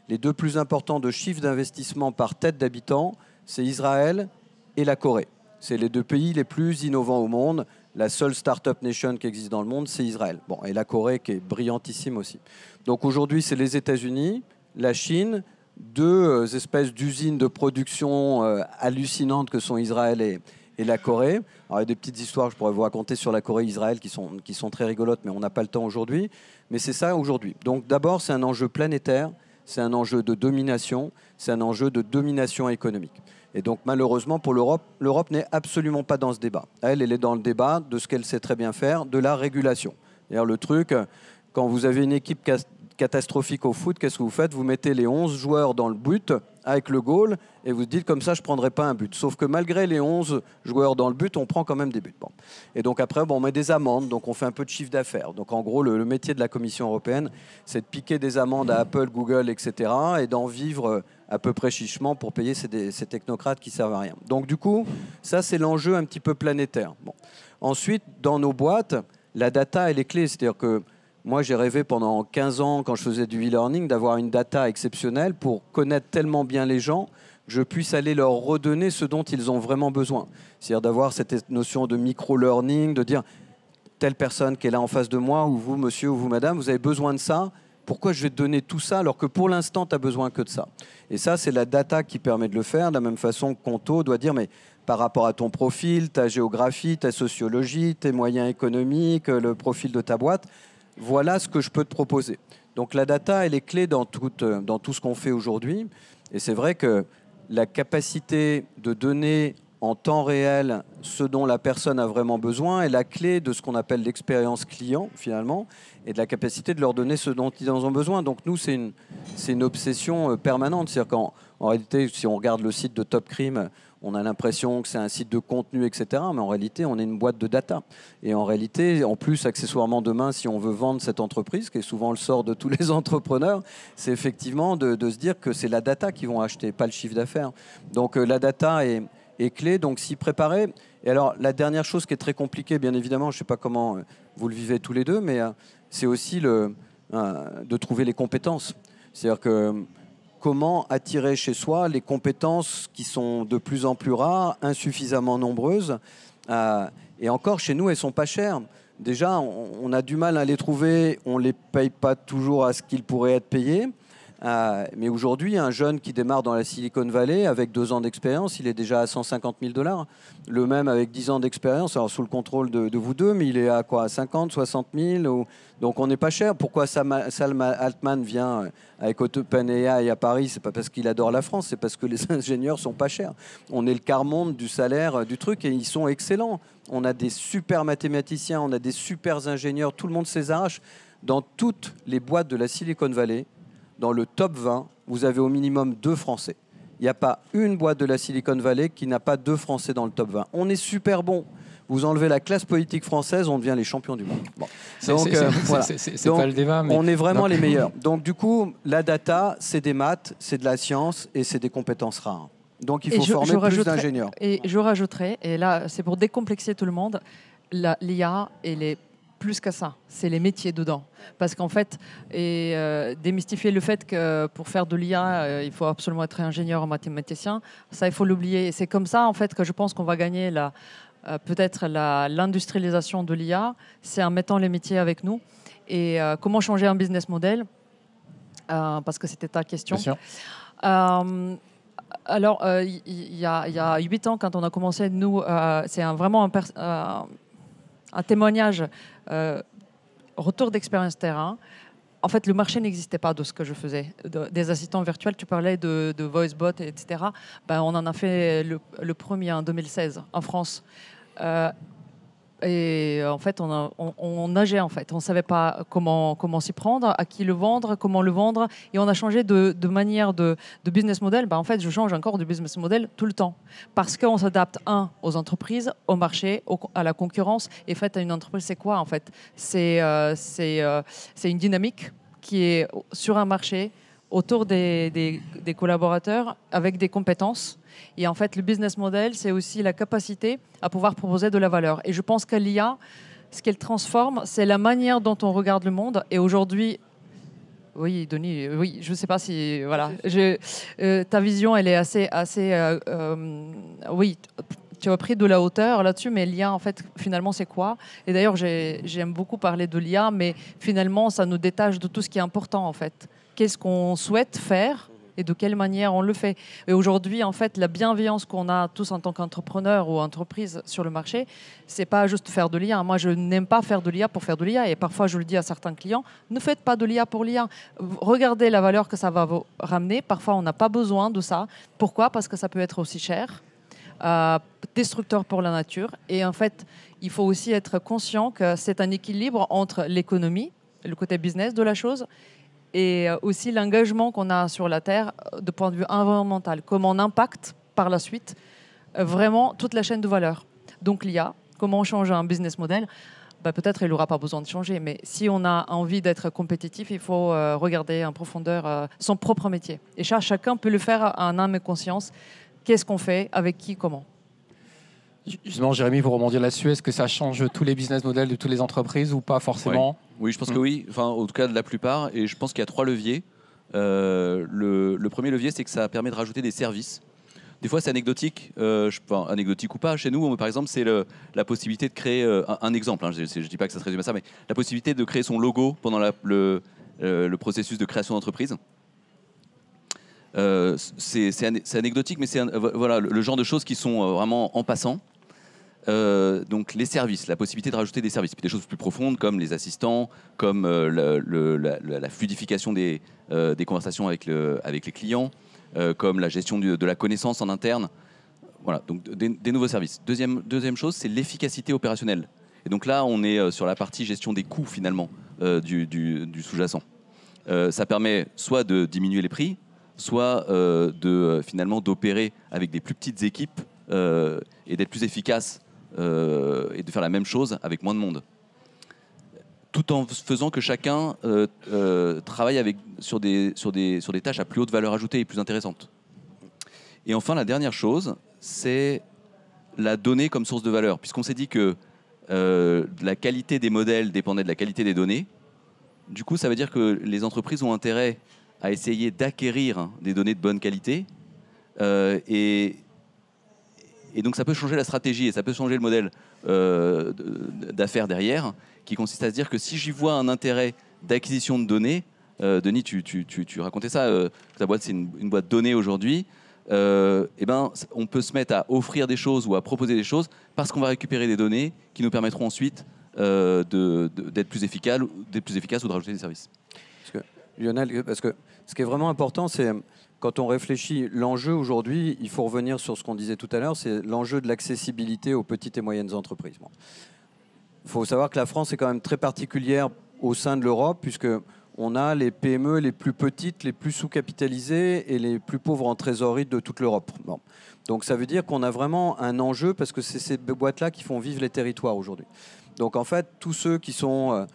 Les deux plus importants de chiffre d'investissement par tête d'habitant, c'est Israël et la Corée. C'est les deux pays les plus innovants au monde. La seule start-up nation qui existe dans le monde, c'est Israël. Bon, et la Corée qui est brillantissime aussi. Donc aujourd'hui, c'est les États-Unis, la Chine, deux espèces d'usines de production hallucinantes que sont Israël et la Corée. Alors, il y a des petites histoires que je pourrais vous raconter sur la Corée et Israël qui sont très rigolotes, mais on n'a pas le temps aujourd'hui. Mais c'est ça aujourd'hui. Donc d'abord, c'est un enjeu planétaire, c'est un enjeu de domination, c'est un enjeu de domination économique. Et donc malheureusement pour l'Europe n'est absolument pas dans ce débat. Elle est dans le débat de ce qu'elle sait très bien faire, de la régulation. D'ailleurs le truc, quand vous avez une équipe catastrophique au foot, qu'est-ce que vous faites? Vous mettez les 11 joueurs dans le but avec le goal et vous dites comme ça je ne prendrai pas un but. Sauf que malgré les 11 joueurs dans le but, on prend quand même des buts. Bon. Et donc après, on met des amendes, donc on fait un peu de chiffre d'affaires. Donc en gros, le métier de la Commission européenne, c'est de piquer des amendes à Apple, Google, etc. et d'en vivre à peu près chichement pour payer ces technocrates qui ne servent à rien. Donc du coup, ça c'est l'enjeu un petit peu planétaire. Bon. Ensuite, dans nos boîtes, la data, elle est clé. C'est-à-dire que moi, j'ai rêvé pendant 15 ans, quand je faisais du e-learning, d'avoir une data exceptionnelle pour connaître tellement bien les gens que je puisse aller leur redonner ce dont ils ont vraiment besoin. C'est-à-dire d'avoir cette notion de micro-learning, de dire telle personne qui est là en face de moi, ou vous, monsieur, ou vous, madame, vous avez besoin de ça, Pourquoi je vais te donner tout ça alors que pour l'instant, tu n'as besoin que de ça? Et ça, c'est la data qui permet de le faire. De la même façon que Conto doit dire, mais par rapport à ton profil, ta géographie, ta sociologie, tes moyens économiques, le profil de ta boîte, voilà ce que je peux te proposer. Donc la data, elle est clé dans tout ce qu'on fait aujourd'hui. Et c'est vrai que la capacité de donner en temps réel ce dont la personne a vraiment besoin est la clé de ce qu'on appelle l'expérience client, finalement, et de la capacité de leur donner ce dont ils en ont besoin. Donc nous, c'est une obsession permanente. C'est-à-dire qu'en réalité, si on regarde le site de Top Crime, on a l'impression que c'est un site de contenu, etc. Mais en réalité, on est une boîte de data. Et en réalité, en plus, accessoirement, demain, si on veut vendre cette entreprise, qui est souvent le sort de tous les entrepreneurs, c'est effectivement de se dire que c'est la data qu'ils vont acheter, pas le chiffre d'affaires. Donc la data est clé, donc s'y préparer. Et alors, la dernière chose qui est très compliquée, bien évidemment, je ne sais pas comment vous le vivez tous les deux, mais c'est aussi de trouver les compétences. C'est-à-dire que comment attirer chez soi les compétences qui sont de plus en plus rares, insuffisamment nombreuses. Et encore, chez nous, elles ne sont pas chères. Déjà, on a du mal à les trouver, on ne les paye pas toujours à ce qu'ils pourraient être payés. Mais aujourd'hui, un jeune qui démarre dans la Silicon Valley avec 2 ans d'expérience, il est déjà à 150 000 $. Le même avec 10 ans d'expérience, alors sous le contrôle de vous deux, mais il est à quoi, 50, 60 000 Donc on n'est pas cher. Pourquoi Sam Altman vient avec OpenAI à Paris? C'est pas parce qu'il adore la France, c'est parce que les ingénieurs sont pas chers. On est le quart-monde du salaire du truc et ils sont excellents. On a des super mathématiciens, on a des super ingénieurs, tout le monde se les arrache. Dans toutes les boîtes de la Silicon Valley, dans le top 20, vous avez au minimum 2 Français. Il n'y a pas une boîte de la Silicon Valley qui n'a pas 2 Français dans le top 20. On est super bon. Vous enlevez la classe politique française, on devient les champions du monde. Bon. Donc, voilà. C'est pas le débat. Mais... On est vraiment les meilleurs. Donc, du coup, la data, c'est des maths, c'est de la science et c'est des compétences rares. Donc, il faut former plus d'ingénieurs. Et je rajouterais, et là, c'est pour décomplexer tout le monde, l'IA, elle est plus que ça, c'est les métiers dedans. Parce qu'en fait, démystifier le fait que pour faire de l'IA, il faut absolument être ingénieur ou mathématicien, ça, il faut l'oublier. Et c'est comme ça, en fait, que je pense qu'on va gagner peut-être l'industrialisation de l'IA, c'est en mettant les métiers avec nous. Et comment changer un business model, parce que c'était ta question. Bien sûr. Alors, il y a 8 ans, quand on a commencé, nous, c'est vraiment un témoignage, retour d'expérience terrain. En fait, le marché n'existait pas de ce que je faisais. Des assistants virtuels, tu parlais de VoiceBot, etc. Ben, on en a fait le premier en 2016 en France. Et en fait, on nageait, en fait. On ne savait pas comment s'y prendre, à qui le vendre, comment le vendre. Et on a changé de manière de business model. Ben, en fait, je change encore de business model tout le temps. Parce qu'on s'adapte, aux entreprises, au marché, à la concurrence. Et en fait, une entreprise, c'est quoi, en fait? C'est une dynamique qui est sur un marché, autour des collaborateurs, avec des compétences. Et en fait, le business model, c'est aussi la capacité à pouvoir proposer de la valeur. Et je pense qu'à l'IA, ce qu'elle transforme, c'est la manière dont on regarde le monde. Et aujourd'hui, oui, Denis, oui, je ne sais pas si... Voilà, ta vision, elle est assez oui, tu as pris de la hauteur là-dessus, mais l'IA, en fait, finalement, c'est quoi? Et d'ailleurs, j'aime beaucoup parler de l'IA, mais finalement, ça nous détache de tout ce qui est important, en fait. Qu'est-ce qu'on souhaite faire et de quelle manière on le fait. Et aujourd'hui, en fait, la bienveillance qu'on a tous en tant qu'entrepreneurs ou entreprises sur le marché, c'est pas juste faire de l'IA. Moi, je n'aime pas faire de l'IA pour faire de l'IA. Et parfois, je le dis à certains clients, ne faites pas de l'IA pour l'IA. Regardez la valeur que ça va vous ramener. Parfois, on n'a pas besoin de ça. Pourquoi? Parce que ça peut être aussi cher, destructeur pour la nature. Et en fait, il faut aussi être conscient que c'est un équilibre entre l'économie, le côté business de la chose, et aussi l'engagement qu'on a sur la Terre de point de vue environnemental, comment on impacte par la suite vraiment toute la chaîne de valeur. Donc l'IA, comment on change un business model, peut-être il n'aura pas besoin de changer, mais si on a envie d'être compétitif, il faut regarder en profondeur son propre métier. Et chacun peut le faire en âme et conscience. Qu'est-ce qu'on fait, avec qui, comment? Justement, Jérémy, pour rebondir là-dessus, est-ce que ça change tous les business models de toutes les entreprises ou pas forcément? Oui, je pense que oui. Enfin, en tout cas, de la plupart. Et je pense qu'il y a 3 leviers. Le premier levier, c'est que ça permet de rajouter des services. Des fois, c'est anecdotique. Anecdotique ou pas. Chez nous, par exemple, c'est la possibilité de créer un exemple. Je ne dis pas que ça se résume à ça, mais la possibilité de créer son logo pendant le processus de création d'entreprise. C'est anecdotique, mais c'est voilà, le genre de choses qui sont vraiment en passant. Donc les services, la possibilité de rajouter des services, puis des choses plus profondes comme les assistants, comme la fluidification des conversations avec les clients, comme la gestion de la connaissance en interne. Voilà, donc des nouveaux services. Deuxième chose, c'est l'efficacité opérationnelle. Et donc là, on est sur la partie gestion des coûts finalement du sous-jacent. Ça permet soit de diminuer les prix, soit finalement d'opérer avec des plus petites équipes et d'être plus efficace et de faire la même chose avec moins de monde. Tout en faisant que chacun travaille sur des tâches à plus haute valeur ajoutée et plus intéressantes. Et enfin, la dernière chose, c'est la donnée comme source de valeur. Puisqu'on s'est dit que la qualité des modèles dépendait de la qualité des données, du coup, ça veut dire que les entreprises ont intérêt à essayer d'acquérir des données de bonne qualité. Et donc, ça peut changer la stratégie et ça peut changer le modèle d'affaires derrière, qui consiste à se dire que si j'y vois un intérêt d'acquisition de données, Denis, tu racontais ça, ta boîte, c'est une boîte donnée aujourd'hui, on peut se mettre à offrir des choses ou à proposer des choses parce qu'on va récupérer des données qui nous permettront ensuite d'être plus efficaces ou de rajouter des services. Lionel, parce que ce qui est vraiment important, c'est quand on réfléchit l'enjeu aujourd'hui, il faut revenir sur ce qu'on disait tout à l'heure, c'est l'enjeu de l'accessibilité aux petites et moyennes entreprises. Bon. Il faut savoir que la France est quand même très particulière au sein de l'Europe, puisque on a les PME les plus petites, les plus sous-capitalisées et les plus pauvres en trésorerie de toute l'Europe. Bon. Donc ça veut dire qu'on a vraiment un enjeu, parce que c'est ces boîtes-là qui font vivre les territoires aujourd'hui. Donc en fait, tous ceux qui sont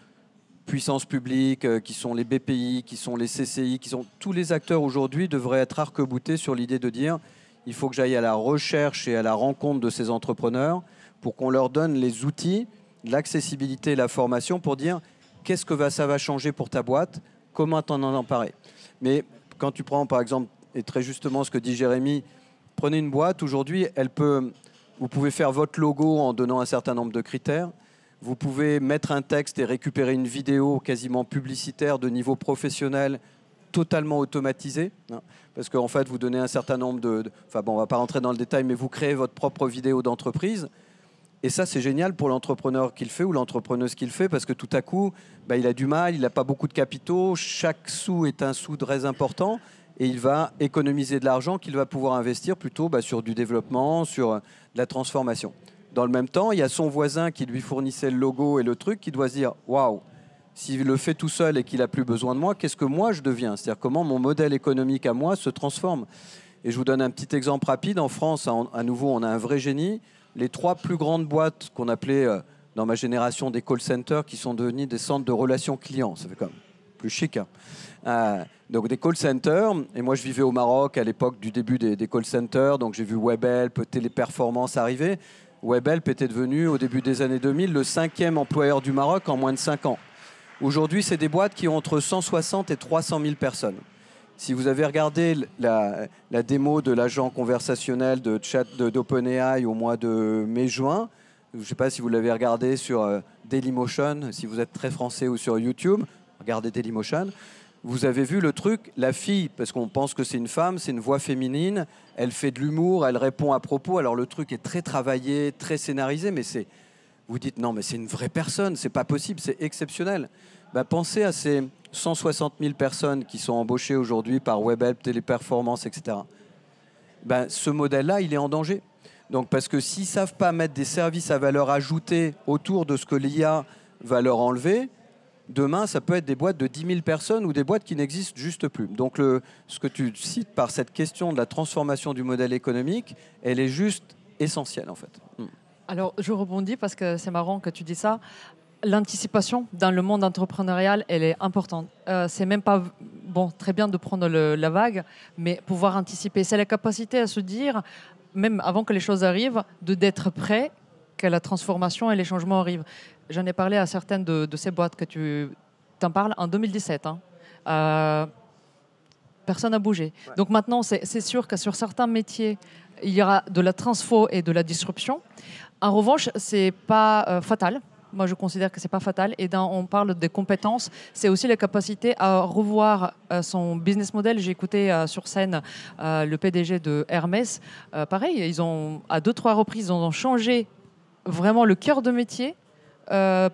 puissance publique, qui sont les BPI, qui sont les CCI, qui sont tous les acteurs aujourd'hui devraient être arc-boutés sur l'idée de dire il faut que j'aille à la recherche et à la rencontre de ces entrepreneurs pour qu'on leur donne les outils, l'accessibilité et la formation pour dire qu'est-ce que ça va changer pour ta boîte, comment t'en emparer. Mais quand tu prends par exemple, et très justement ce que dit Jérémy, prenez une boîte, aujourd'hui, vous pouvez faire votre logo en donnant un certain nombre de critères. Vous pouvez mettre un texte et récupérer une vidéo quasiment publicitaire de niveau professionnel, totalement automatisée. Parce qu'en fait, vous donnez un certain nombre Enfin bon, on ne va pas rentrer dans le détail, mais vous créez votre propre vidéo d'entreprise. Et ça, c'est génial pour l'entrepreneur qui le fait ou l'entrepreneuse qui le fait, parce que tout à coup, il a du mal, il n'a pas beaucoup de capitaux. Chaque sou est un sou très important. Et il va économiser de l'argent qu'il va pouvoir investir plutôt sur du développement, sur de la transformation. Dans le même temps, il y a son voisin qui lui fournissait le logo et le truc qui doit se dire « Waouh, s'il le fait tout seul et qu'il n'a plus besoin de moi, qu'est-ce que moi je deviens ?» C'est-à-dire comment mon modèle économique à moi se transforme. Et je vous donne un petit exemple rapide. En France, à nouveau, on a un vrai génie. Les 3 plus grandes boîtes qu'on appelait dans ma génération des call centers qui sont devenus des centres de relations clients. Ça fait comme plus chic. Donc des call centers. Et moi, je vivais au Maroc à l'époque du début des call centers. Donc j'ai vu Webhelp, Téléperformance arriver. Webhelp était devenu, au début des années 2000, le 5e employeur du Maroc en moins de 5 ans. Aujourd'hui, c'est des boîtes qui ont entre 160 et 300 000 personnes. Si vous avez regardé la démo de l'agent conversationnel de chat d'OpenAI au mois de mai-juin, je ne sais pas si vous l'avez regardé sur Dailymotion, si vous êtes très français, ou sur YouTube, regardez Dailymotion. Vous avez vu le truc, la fille, parce qu'on pense que c'est une femme, c'est une voix féminine, elle fait de l'humour, elle répond à propos. Alors le truc est très travaillé, très scénarisé, mais vous dites non, mais c'est une vraie personne, c'est pas possible, c'est exceptionnel. Pensez à ces 160 000 personnes qui sont embauchées aujourd'hui par Webhelp, Téléperformance, etc. Ce modèle-là, il est en danger. Donc parce que s'ils savent pas mettre des services à valeur ajoutée autour de ce que l'IA va leur enlever, demain, ça peut être des boîtes de 10 000 personnes ou des boîtes qui n'existent juste plus. Donc, ce que tu cites par cette question de la transformation du modèle économique, elle est juste essentielle, en fait. Alors, je rebondis parce que c'est marrant que tu dis ça. L'anticipation dans le monde entrepreneurial, elle est importante. C'est même pas très bien de prendre la vague, mais pouvoir anticiper. C'est la capacité à se dire, même avant que les choses arrivent, d'être prêt que la transformation et les changements arrivent. J'en ai parlé à certaines de ces boîtes que tu t'en parles en 2017. Personne n'a bougé. Ouais. Donc maintenant, c'est sûr que sur certains métiers, il y aura de la transfo et de la disruption. En revanche, ce n'est pas fatal. Moi, je considère que c'est pas fatal. Et on parle des compétences, c'est aussi la capacité à revoir son business model. J'ai écouté sur scène le PDG de Hermès. Pareil, à 2-3 reprises, ils ont changé vraiment le cœur de métier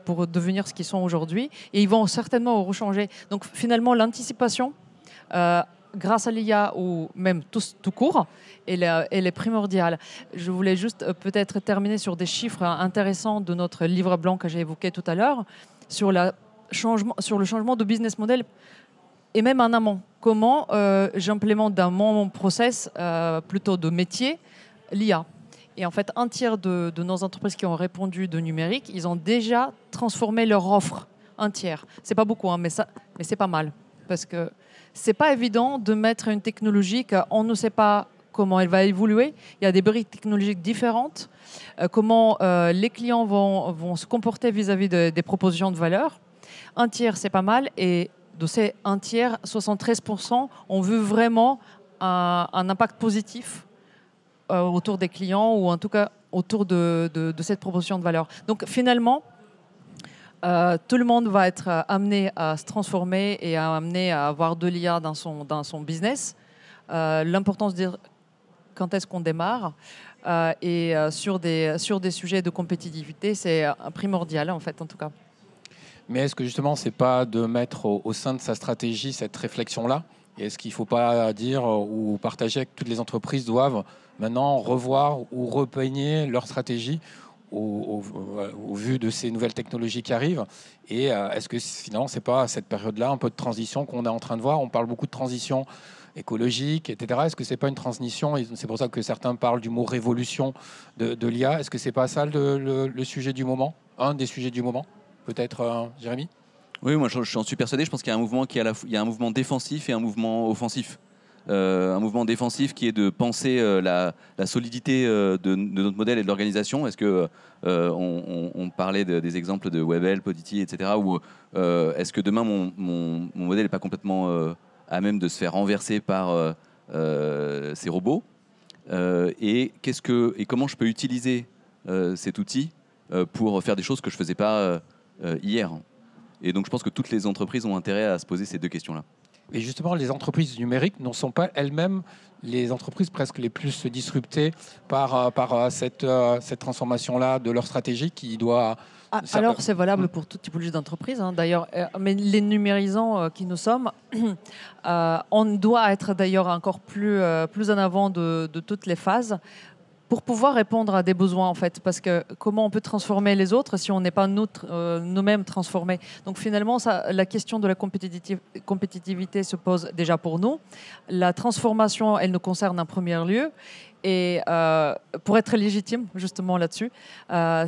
pour devenir ce qu'ils sont aujourd'hui. Et ils vont certainement rechanger. Donc finalement, l'anticipation, grâce à l'IA ou même tout court, elle est primordiale. Je voulais juste peut-être terminer sur des chiffres intéressants de notre livre blanc que j'ai évoqué tout à l'heure, sur le changement de business model et même en amont. Comment j'implémente dans mon process plutôt de métier l'IA. Et en fait, un tiers de nos entreprises qui ont répondu de numérique, ils ont déjà transformé leur offre. Un tiers. C'est pas beaucoup, hein, mais c'est pas mal. Parce que c'est pas évident de mettre une technologie qu'on ne sait pas comment elle va évoluer. Il y a des briques technologiques différentes. Comment les clients vont se comporter vis-à-vis des propositions de valeur. Un tiers, c'est pas mal. Et de ces un tiers, 73% ont vu vraiment un impact positif autour des clients ou en tout cas autour de cette proposition de valeur. Donc finalement, tout le monde va être amené à se transformer et amené à avoir de l'IA dans son business. L'importance de dire quand est-ce qu'on démarre et sur des sujets de compétitivité, c'est primordial en fait en tout cas. Mais est-ce que justement, c'est pas de mettre au sein de sa stratégie cette réflexion-là? Et est-ce qu'il ne faut pas dire ou partager que toutes les entreprises doivent maintenant revoir ou repeigner leur stratégie au vu de ces nouvelles technologies qui arrivent? Et est-ce que finalement, c'est pas à cette période-là un peu de transition qu'on est en train de voir? On parle beaucoup de transition écologique, etc. Est-ce que c'est pas une transition? Et c'est pour ça que certains parlent du mot révolution de l'IA. Est-ce que c'est pas ça le sujet du moment? Un des sujets du moment? Peut-être Jérémy? Oui, moi j'en suis persuadé. Je pense qu'il y a un mouvement il y a un mouvement défensif et un mouvement offensif. Un mouvement défensif qui est de penser la solidité de notre modèle et de l'organisation. Est-ce que on parlait des exemples de Webel, Podity, etc. Ou est-ce que demain mon modèle n'est pas complètement à même de se faire renverser par ces robots et comment je peux utiliser cet outil pour faire des choses que je ne faisais pas hier. Et donc je pense que toutes les entreprises ont intérêt à se poser ces deux questions-là. Et justement, les entreprises numériques ne sont pas elles-mêmes les entreprises presque les plus disruptées par cette transformation-là de leur stratégie qui doit... Alors, c'est valable pour toute typologie d'entreprise, hein, d'ailleurs. Mais les numérisants qui nous sommes, on doit être d'ailleurs encore plus en avant de toutes les phases pour pouvoir répondre à des besoins, en fait. Parce que comment on peut transformer les autres si on n'est pas nous-mêmes transformés? Donc finalement, la question de la compétitivité se pose déjà pour nous. La transformation, elle nous concerne en premier lieu. Et pour être légitime, justement, là-dessus,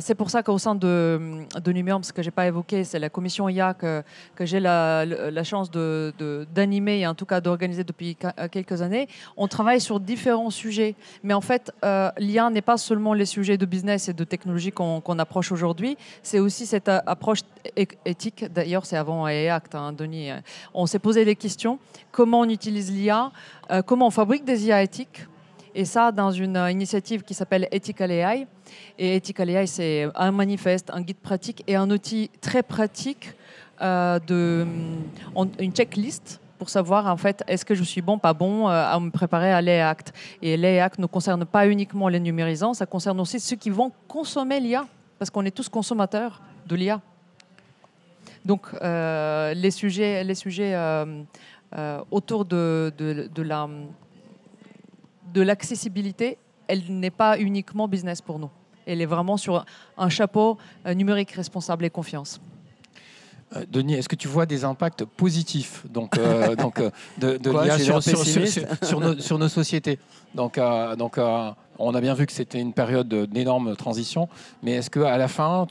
c'est pour ça qu'au sein de Numéum, ce que je n'ai pas évoqué, c'est la commission IA que j'ai la chance d'animer et en tout cas d'organiser depuis quelques années. On travaille sur différents sujets. Mais en fait, l'IA n'est pas seulement les sujets de business et de technologie qu'on approche aujourd'hui, c'est aussi cette approche éthique. D'ailleurs, c'est avant AIACT, hein, Denis. On s'est posé des questions. Comment on utilise l'IA? Comment on fabrique des IA éthiques? Et ça, dans une initiative qui s'appelle Ethical AI. Et Ethical AI, c'est un manifeste, un guide pratique et un outil très pratique, une checklist pour savoir, en fait, est-ce que je suis bon, pas bon, à me préparer à l'AI-Act. Et l'AI-Act ne concerne pas uniquement les numérisants, ça concerne aussi ceux qui vont consommer l'IA, parce qu'on est tous consommateurs de l'IA. Donc, les sujets autour de l'accessibilité, elle n'est pas uniquement business pour nous. Elle est vraiment sur un chapeau numérique responsable et confiance. Denis, est-ce que tu vois des impacts positifs de l'IA sur nos sociétés? On a bien vu que c'était une période d'énorme transition, mais est-ce qu'à la fin,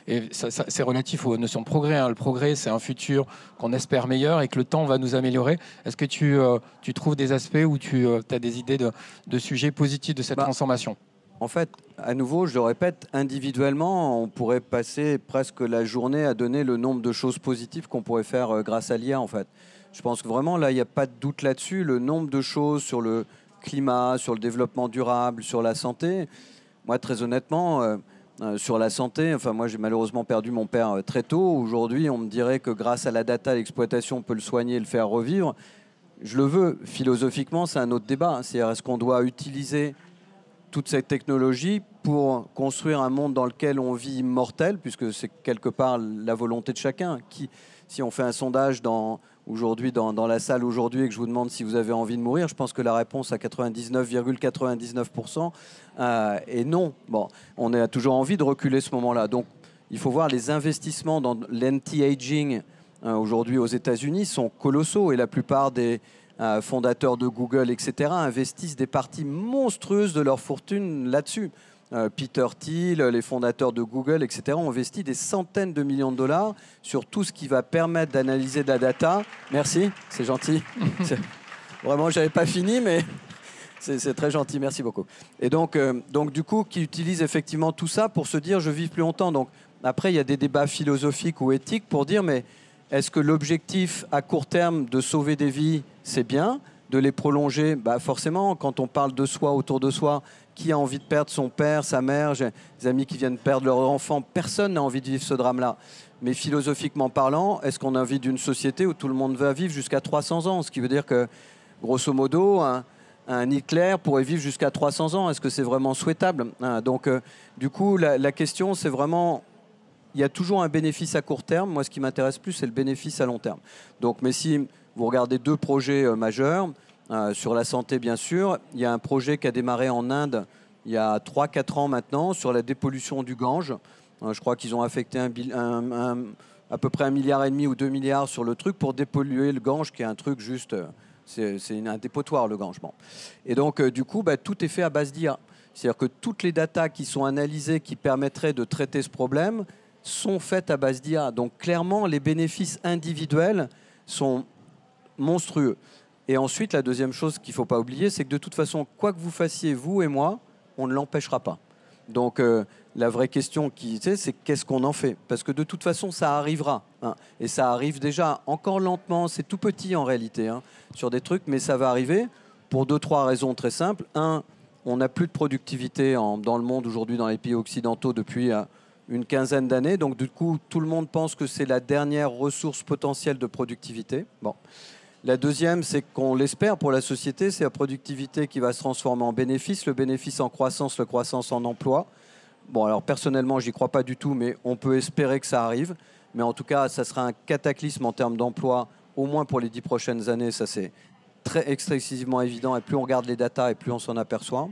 c'est relatif aux notions de progrès, hein, le progrès, c'est un futur qu'on espère meilleur et que le temps va nous améliorer. Est-ce que tu trouves des aspects où tu as des idées de sujets positifs de cette transformation? En fait, à nouveau, je le répète, individuellement, on pourrait passer presque la journée à donner le nombre de choses positives qu'on pourrait faire grâce à l'IA, en fait. Je pense que vraiment, là, il n'y a pas de doute là-dessus. Le nombre de choses sur le climat, sur le développement durable, sur la santé, moi, très honnêtement, sur la santé. Enfin, moi, j'ai malheureusement perdu mon père très tôt. Aujourd'hui, on me dirait que grâce à la data, l'exploitation, on peut le soigner et le faire revivre. Je le veux. Philosophiquement, c'est un autre débat. C'est-à-dire, est-ce qu'on doit utiliser toute cette technologie pour construire un monde dans lequel on vit immortel, puisque c'est quelque part la volonté de chacun. Si on fait un sondage aujourd'hui dans la salle aujourd'hui et que je vous demande si vous avez envie de mourir, je pense que la réponse à 99,99% est non. Bon, on a toujours envie de reculer ce moment-là. Donc, il faut voir les investissements dans l'anti-aging aujourd'hui aux États-Unis sont colossaux et la plupart des fondateurs de Google, etc., investissent des parties monstrueuses de leur fortune là-dessus. Peter Thiel, les fondateurs de Google, etc., ont investi des centaines de millions de dollars sur tout ce qui va permettre d'analyser de la data. Merci, c'est gentil. Vraiment, je n'avais pas fini, mais c'est très gentil, merci beaucoup. Et donc, du coup, qui utilisent effectivement tout ça pour se dire « je vis plus longtemps ». Donc, après, il y a des débats philosophiques ou éthiques pour dire « mais est-ce que l'objectif à court terme de sauver des vies, c'est bien ? De les prolonger, forcément, quand on parle de soi, autour de soi, qui a envie de perdre son père, sa mère? J'ai des amis qui viennent perdre leur enfant. Personne n'a envie de vivre ce drame-là. Mais philosophiquement parlant, est-ce qu'on a envie d'une société où tout le monde va vivre jusqu'à 300 ans? Ce qui veut dire que, grosso modo, un Hitler pourrait vivre jusqu'à 300 ans. Est-ce que c'est vraiment souhaitable? Donc, du coup, la question, c'est vraiment... Il y a toujours un bénéfice à court terme. Moi, ce qui m'intéresse plus, c'est le bénéfice à long terme. Donc, mais si vous regardez 2 projets majeurs, sur la santé, bien sûr, il y a un projet qui a démarré en Inde il y a 3-4 ans maintenant sur la dépollution du Gange. Je crois qu'ils ont affecté à peu près 1,5 milliard ou 2 milliards sur le truc pour dépolluer le Gange, qui est un truc juste... C'est un dépotoir, le Gange. Bon. Et donc, du coup, tout est fait à base d'IA. C'est-à-dire que toutes les datas qui sont analysées, qui permettraient de traiter ce problème, sont faites à base d'IA. Donc clairement, les bénéfices individuels sont monstrueux. Et ensuite, la deuxième chose qu'il ne faut pas oublier, c'est que de toute façon, quoi que vous fassiez, vous et moi, on ne l'empêchera pas. Donc la vraie question, c'est qu'est-ce qu'on en fait? Parce que de toute façon, ça arrivera. Et ça arrive déjà encore lentement, c'est tout petit en réalité, sur des trucs, mais ça va arriver pour 2-3 raisons très simples. Un, on n'a plus de productivité dans le monde aujourd'hui, dans les pays occidentaux, depuis... une quinzaine d'années. Donc, du coup, tout le monde pense que c'est la dernière ressource potentielle de productivité. Bon. La deuxième, c'est qu'on l'espère pour la société, c'est la productivité qui va se transformer en bénéfice, le bénéfice en croissance, le croissance en emploi. Bon, alors personnellement, j'y crois pas du tout, mais on peut espérer que ça arrive. Mais en tout cas, ça sera un cataclysme en termes d'emploi, au moins pour les 10 prochaines années. Ça, c'est excessivement évident. Et plus on regarde les datas, et plus on s'en aperçoit.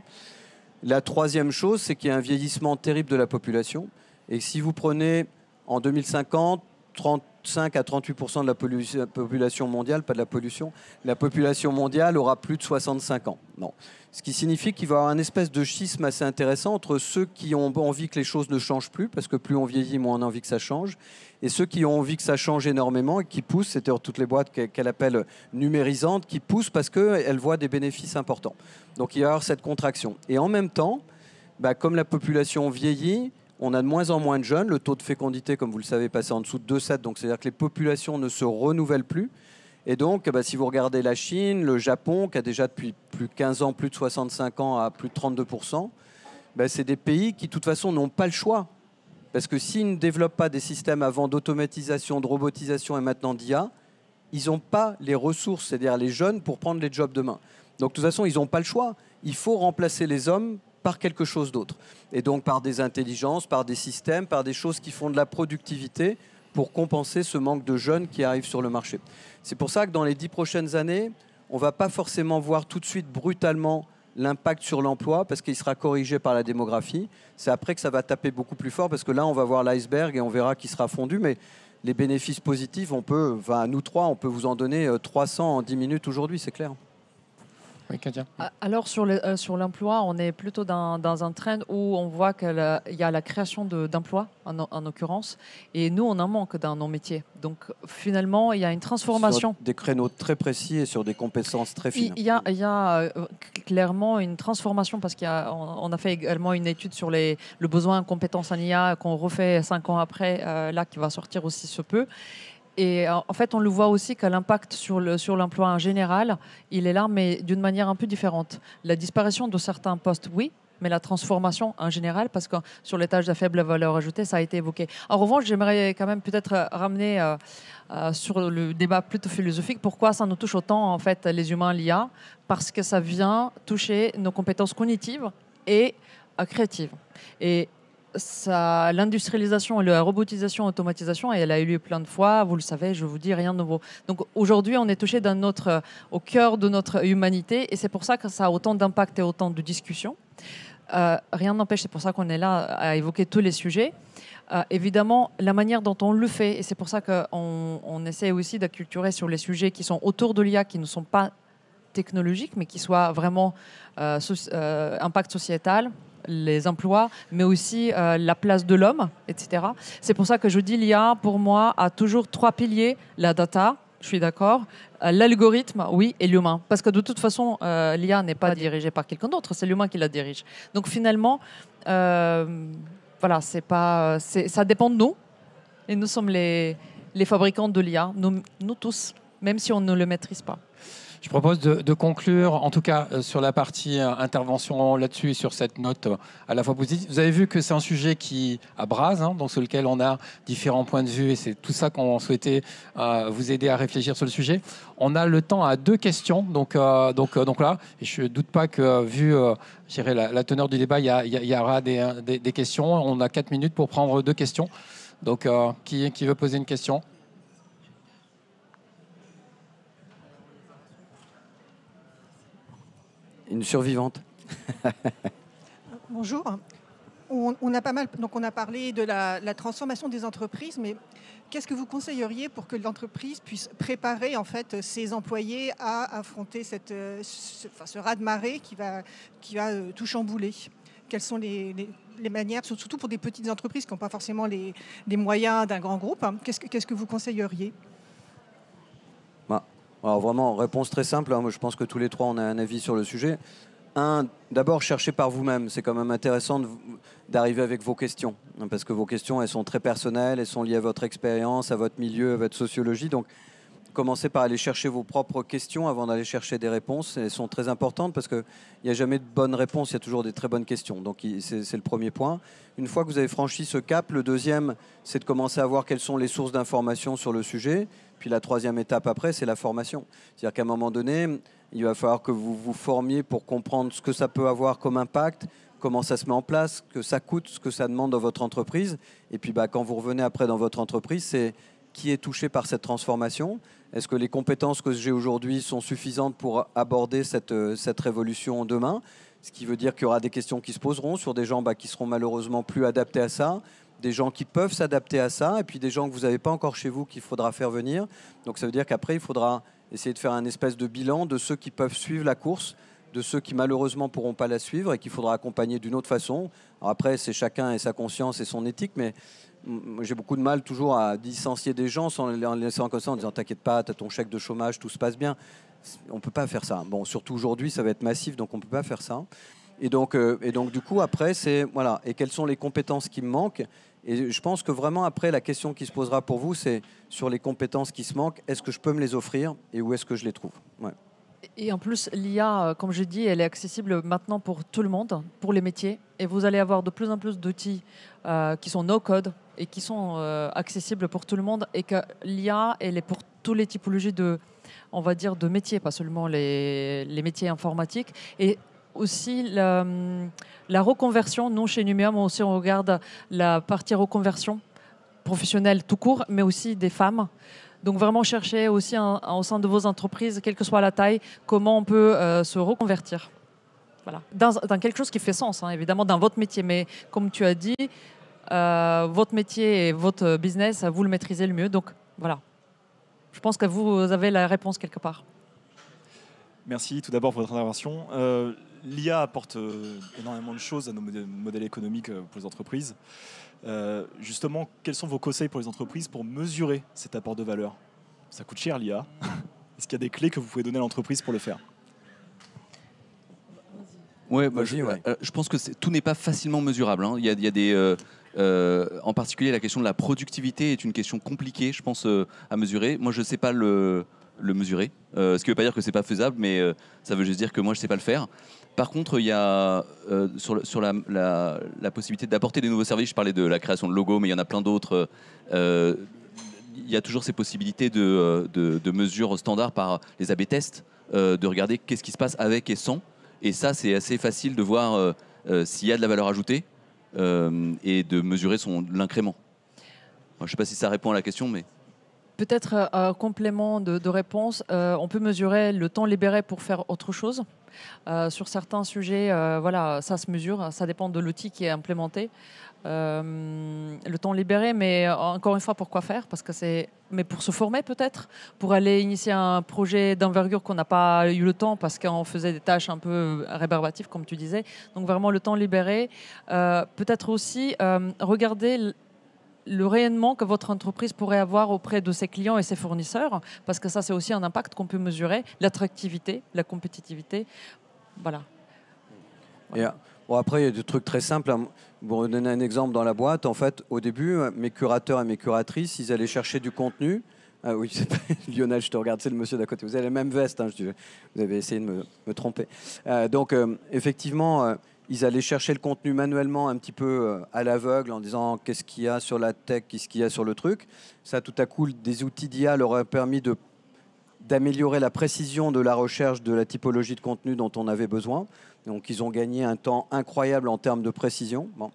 La troisième chose, c'est qu'il y a un vieillissement terrible de la population. Et si vous prenez en 2050, 35 à 38% de la population mondiale, pas de la pollution, la population mondiale aura plus de 65 ans. Non. Ce qui signifie qu'il va y avoir un espèce de schisme assez intéressant entre ceux qui ont envie que les choses ne changent plus, parce que plus on vieillit, moins on a envie que ça change, et ceux qui ont envie que ça change énormément et qui poussent, c'est toutes les boîtes qu'elle appelle numérisantes, qui poussent parce qu'elles voient des bénéfices importants. Donc il va y avoir cette contraction. Et en même temps, comme la population vieillit, on a de moins en moins de jeunes. Le taux de fécondité, comme vous le savez, passe en dessous de 2,7. Donc, c'est-à-dire que les populations ne se renouvellent plus. Et donc, si vous regardez la Chine, le Japon, qui a déjà depuis plus de 15 ans, plus de 65 ans, à plus de 32%, c'est des pays qui, de toute façon, n'ont pas le choix. Parce que s'ils ne développent pas des systèmes avant d'automatisation, de robotisation et maintenant d'IA, ils n'ont pas les ressources, c'est-à-dire les jeunes, pour prendre les jobs demain. Donc, de toute façon, ils n'ont pas le choix. Il faut remplacer les hommes par quelque chose d'autre. Et donc par des intelligences, par des systèmes, par des choses qui font de la productivité pour compenser ce manque de jeunes qui arrivent sur le marché. C'est pour ça que dans les 10 prochaines années, on ne va pas forcément voir tout de suite brutalement l'impact sur l'emploi parce qu'il sera corrigé par la démographie. C'est après que ça va taper beaucoup plus fort parce que là, on va voir l'iceberg et on verra qu'il sera fondu. Mais les bénéfices positifs, nous trois, on peut vous en donner 300 en 10 minutes aujourd'hui, c'est clair. Oui, Katia. Alors sur l'emploi, on est plutôt dans un trend où on voit qu'il y a la création d'emplois, en l'occurrence, et nous, on en manque dans nos métiers. Donc finalement, il y a une transformation. Sur des créneaux très précis et sur des compétences très fines. Il y a clairement une transformation parce qu'on a fait également une étude sur le besoin en compétences en IA qu'on refait 5 ans après, là, qui va sortir aussi ce peu. Et en fait, on le voit aussi que l'impact sur l'emploi en général, il est là, mais d'une manière un peu différente. La disparition de certains postes, oui, mais la transformation en général, parce que sur les tâches à faible valeur ajoutée, ça a été évoqué. En revanche, j'aimerais quand même peut-être ramener sur le débat plutôt philosophique, pourquoi ça nous touche autant, en fait, les humains, l'IA? Parce que ça vient toucher nos compétences cognitives et créatives. Et l'industrialisation, la robotisation, l'automatisation, elle a eu lieu plein de fois, vous le savez, je vous dis, rien de nouveau. Donc aujourd'hui, on est touché au cœur de notre humanité, et c'est pour ça que ça a autant d'impact et autant de discussions. Rien n'empêche, c'est pour ça qu'on est là à évoquer tous les sujets. Évidemment, la manière dont on le fait, et c'est pour ça qu'on essaie aussi d'acculturer sur les sujets qui sont autour de l'IA, qui ne sont pas technologiques, mais qui soient vraiment impact sociétal, les emplois, mais aussi la place de l'homme, etc. C'est pour ça que je dis l'IA, pour moi, a toujours 3 piliers. La data, je suis d'accord. L'algorithme, oui, et l'humain. Parce que de toute façon, l'IA n'est pas dirigée par quelqu'un d'autre, c'est l'humain qui la dirige. Donc finalement, voilà, ça dépend de nous. Et nous sommes les fabricants de l'IA, nous tous, même si on ne le maîtrise pas. Je propose de conclure, en tout cas sur la partie intervention là-dessus, sur cette note à la fois positive. Vous avez vu que c'est un sujet qui abrase, donc sur lequel on a différents points de vue, et c'est tout ça qu'on souhaitait vous aider à réfléchir sur le sujet. On a le temps à 2 questions, donc là, et je ne doute pas que vu la teneur du débat, il y aura des questions. On a 4 minutes pour prendre 2 questions. Donc, qui veut poser une question ? Une survivante. Bonjour. On a parlé de la transformation des entreprises, mais qu'est-ce que vous conseilleriez pour que l'entreprise puisse préparer en fait ses employés à affronter ce raz-de-marée qui va tout chambouler? Quelles sont les manières, surtout pour des petites entreprises qui n'ont pas forcément les moyens d'un grand groupe, hein, qu'est-ce que vous conseilleriez? Alors vraiment, réponse très simple. Moi, je pense que tous les 3, on a un avis sur le sujet. D'abord, cherchez par vous-même. C'est quand même intéressant d'arriver avec vos questions. Parce que vos questions, elles sont très personnelles, elles sont liées à votre expérience, à votre milieu, à votre sociologie. Donc, commencez par aller chercher vos propres questions avant d'aller chercher des réponses. Elles sont très importantes parce qu'il n'y a jamais de bonnes réponses, il y a toujours des très bonnes questions. Donc, c'est le premier point. Une fois que vous avez franchi ce cap, le deuxième, c'est de commencer à voir quelles sont les sources d'informations sur le sujet. Puis la troisième étape après, c'est la formation. C'est-à-dire qu'à un moment donné, il va falloir que vous vous formiez pour comprendre ce que ça peut avoir comme impact, comment ça se met en place, ce que ça coûte, ce que ça demande dans votre entreprise. Et puis quand vous revenez après dans votre entreprise, c'est qui est touché par cette transformation. Est-ce que les compétences que j'ai aujourd'hui sont suffisantes pour aborder cette révolution demain? Ce qui veut dire qu'il y aura des questions qui se poseront sur des gens qui seront malheureusement plus adaptés à ça, des gens qui peuvent s'adapter à ça, et puis des gens que vous n'avez pas encore chez vous qu'il faudra faire venir. Donc ça veut dire qu'après, il faudra essayer de faire un espèce de bilan de ceux qui peuvent suivre la course, de ceux qui malheureusement ne pourront pas la suivre et qu'il faudra accompagner d'une autre façon. Alors après, c'est chacun et sa conscience et son éthique, mais j'ai beaucoup de mal toujours à licencier des gens sans les laisser comme ça en disant « t'inquiète pas, t'as ton chèque de chômage, tout se passe bien ». On ne peut pas faire ça. Bon, surtout aujourd'hui, ça va être massif, donc on ne peut pas faire ça. Et donc du coup, après, c'est voilà. Et quelles sont les compétences qui me manquent? Et je pense que vraiment, après, la question qui se posera pour vous, c'est sur les compétences qui se manquent, est-ce que je peux me les offrir et où est-ce que je les trouve? Ouais. Et en plus, l'IA, comme je dis, elle est accessible maintenant pour tout le monde, pour les métiers. Et vous allez avoir de plus en plus d'outils qui sont no-code et qui sont accessibles pour tout le monde. Et que l'IA, elle est pour toutes les typologies on va dire, de métiers, pas seulement les métiers informatiques. Et aussi la reconversion. Nous, chez Numéum, aussi, on regarde la partie reconversion professionnelle tout court, mais aussi des femmes. Donc vraiment chercher aussi au sein de vos entreprises, quelle que soit la taille, comment on peut se reconvertir. Voilà. Dans quelque chose qui fait sens, hein, évidemment, dans votre métier. Mais comme tu as dit, votre métier et votre business, vous le maîtrisez le mieux. Donc voilà. Je pense que vous avez la réponse quelque part. Merci tout d'abord pour votre intervention. L'IA apporte énormément de choses à nos modèles économiques pour les entreprises. Justement, quels sont vos conseils pour les entreprises pour mesurer cet apport de valeur? Ça coûte cher l'IA. Est-ce qu'il y a des clés que vous pouvez donner à l'entreprise pour le faire? Ouais, je pense que tout n'est pas facilement mesurable. Hein. Il y a des, en particulier, la question de la productivité est une question compliquée, je pense, à mesurer. Moi, je ne sais pas le mesurer. Ce qui ne veut pas dire que c'est pas faisable, mais ça veut juste dire que moi je sais pas le faire. Par contre, il y a sur la possibilité d'apporter des nouveaux services. Je parlais de la création de logos, mais il y en a plein d'autres. Il y a toujours ces possibilités de mesures standards par les A/B tests, de regarder qu'est-ce qui se passe avec et sans. Et ça, c'est assez facile de voir s'il y a de la valeur ajoutée et de mesurer l'incrément. Je ne sais pas si ça répond à la question, mais... Peut-être un complément de réponse. On peut mesurer le temps libéré pour faire autre chose. Sur certains sujets, voilà, ça se mesure. Ça dépend de l'outil qui est implémenté. Le temps libéré, mais encore une fois, pourquoi faire? Parce que mais pour se former peut-être, pour aller initier un projet d'envergure qu'on n'a pas eu le temps parce qu'on faisait des tâches un peu rébarbatives, comme tu disais. Donc vraiment le temps libéré. Peut-être aussi regarder le rayonnement que votre entreprise pourrait avoir auprès de ses clients et ses fournisseurs, parce que ça, c'est aussi un impact qu'on peut mesurer, l'attractivité, la compétitivité. Voilà. Et, bon, après, il y a des trucs très simples. Pour vous donner un exemple dans la boîte, en fait, au début, mes curateurs et mes curatrices, ils allaient chercher du contenu. Ah oui, Lionel, je te regarde, c'est le monsieur d'à côté. Vous avez la même veste, hein, vous avez essayé de me tromper. Donc, effectivement, ils allaient chercher le contenu manuellement un petit peu à l'aveugle en disant qu'est-ce qu'il y a sur la tech, qu'est-ce qu'il y a sur le truc. Ça, tout à coup, des outils d'IA leur ont permis d'améliorer la précision de la recherche de la typologie de contenu dont on avait besoin. Donc, ils ont gagné un temps incroyable en termes de précision. Bon.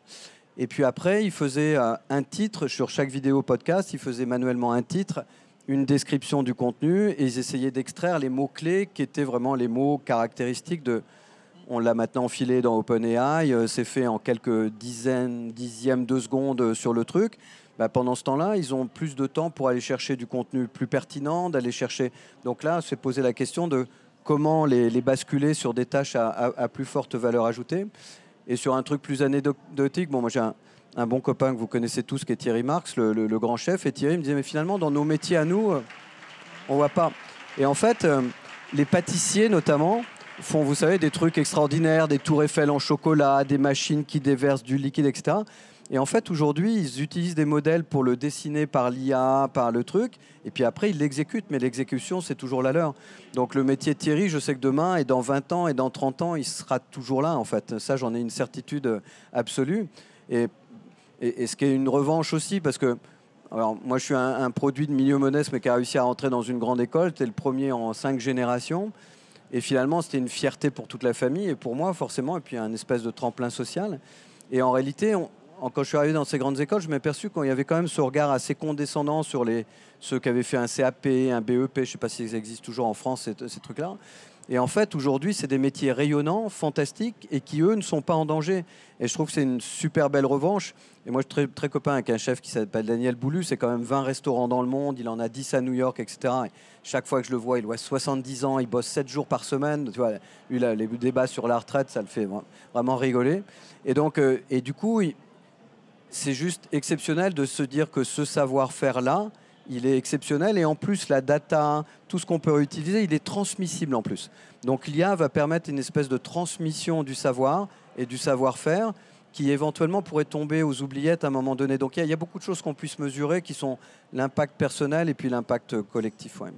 Et puis après, ils faisaient un titre sur chaque vidéo podcast. Ils faisaient manuellement un titre, une description du contenu et ils essayaient d'extraire les mots-clés qui étaient vraiment les mots caractéristiques de... On l'a maintenant filé dans OpenAI, c'est fait en quelques dixièmes de secondes sur le truc. Bah, pendant ce temps-là, ils ont plus de temps pour aller chercher du contenu plus pertinent, d'aller chercher... Donc là, c'est poser la question de comment les basculer sur des tâches à plus forte valeur ajoutée. Et sur un truc plus anecdotique, bon, moi j'ai un bon copain que vous connaissez tous qui est Thierry Marx, le grand chef. Et Thierry me disait, mais finalement, dans nos métiers à nous, on ne voit pas. Et en fait, les pâtissiers notamment... font, vous savez, des trucs extraordinaires, des tours Eiffel en chocolat, des machines qui déversent du liquide, etc. Et en fait, aujourd'hui, ils utilisent des modèles pour le dessiner par l'IA, par le truc, et puis après, ils l'exécutent, mais l'exécution, c'est toujours la leur. Donc le métier de Thierry, je sais que demain, et dans 20 ans, et dans 30 ans, il sera toujours là, en fait. Ça, j'en ai une certitude absolue. Et ce qui est une revanche aussi, parce que alors, moi, je suis un produit de milieu modeste, mais qui a réussi à rentrer dans une grande école. J'étais le premier en 5 générations. Et finalement, c'était une fierté pour toute la famille et pour moi, forcément, et puis un espèce de tremplin social. Et en réalité, quand je suis arrivé dans ces grandes écoles, je m'ai aperçu qu'il y avait quand même ce regard assez condescendant sur ceux qui avaient fait un CAP, un BEP, je ne sais pas si ça existe toujours en France, ces trucs-là. Et en fait, aujourd'hui, c'est des métiers rayonnants, fantastiques, et qui, eux, ne sont pas en danger. Et je trouve que c'est une super belle revanche. Et moi, je suis très, très copain avec un chef qui s'appelle Daniel Boulus. C'est quand même 20 restaurants dans le monde. Il en a 10 à New York, etc. Et chaque fois que je le vois, il a 70 ans. Il bosse 7 jours par semaine. Tu vois, lui, là, les débats sur la retraite, ça le fait vraiment rigoler. Et donc, et du coup, c'est juste exceptionnel de se dire que ce savoir-faire-là, il est exceptionnel et en plus la data, tout ce qu'on peut utiliser, il est transmissible en plus. Donc l'IA va permettre une espèce de transmission du savoir et du savoir-faire qui éventuellement pourrait tomber aux oubliettes à un moment donné. Donc il y a beaucoup de choses qu'on puisse mesurer qui sont l'impact personnel et puis l'impact collectif. Ouais.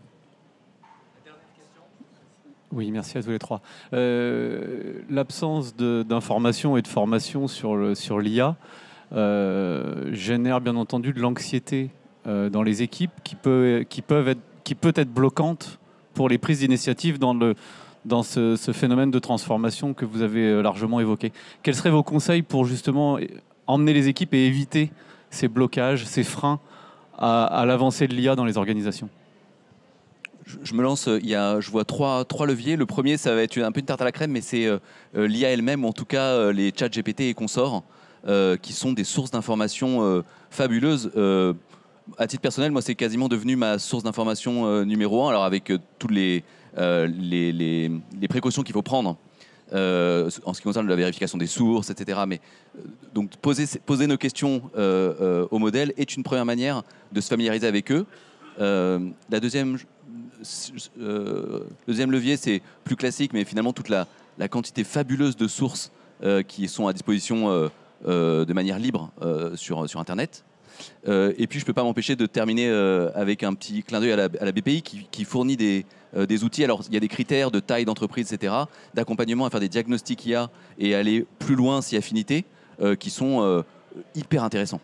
Oui, merci à tous les trois. L'absence d'information et de formation sur l'IA génère bien entendu de l'anxiété dans les équipes qui peut être bloquante pour les prises d'initiative dans ce phénomène de transformation que vous avez largement évoqué. Quels seraient vos conseils pour justement emmener les équipes et éviter ces blocages, ces freins à l'avancée de l'IA dans les organisations ? Je me lance, je vois trois leviers. Le premier, ça va être un peu une tarte à la crème, mais c'est l'IA elle-même, ou en tout cas les chats GPT et consorts, qui sont des sources d'informations fabuleuses. À titre personnel, moi, c'est quasiment devenu ma source d'information numéro 1, alors avec toutes les précautions qu'il faut prendre en ce qui concerne la vérification des sources, etc. Mais, donc, poser nos questions au modèle est une première manière de se familiariser avec eux. La deuxième levier, c'est plus classique, mais finalement, toute la quantité fabuleuse de sources qui sont à disposition de manière libre sur Internet. Et puis je ne peux pas m'empêcher de terminer avec un petit clin d'œil à la BPI qui fournit des outils. Alors il y a des critères de taille d'entreprise, etc., d'accompagnement à faire des diagnostics IA et aller plus loin si affinité, qui sont hyper intéressants.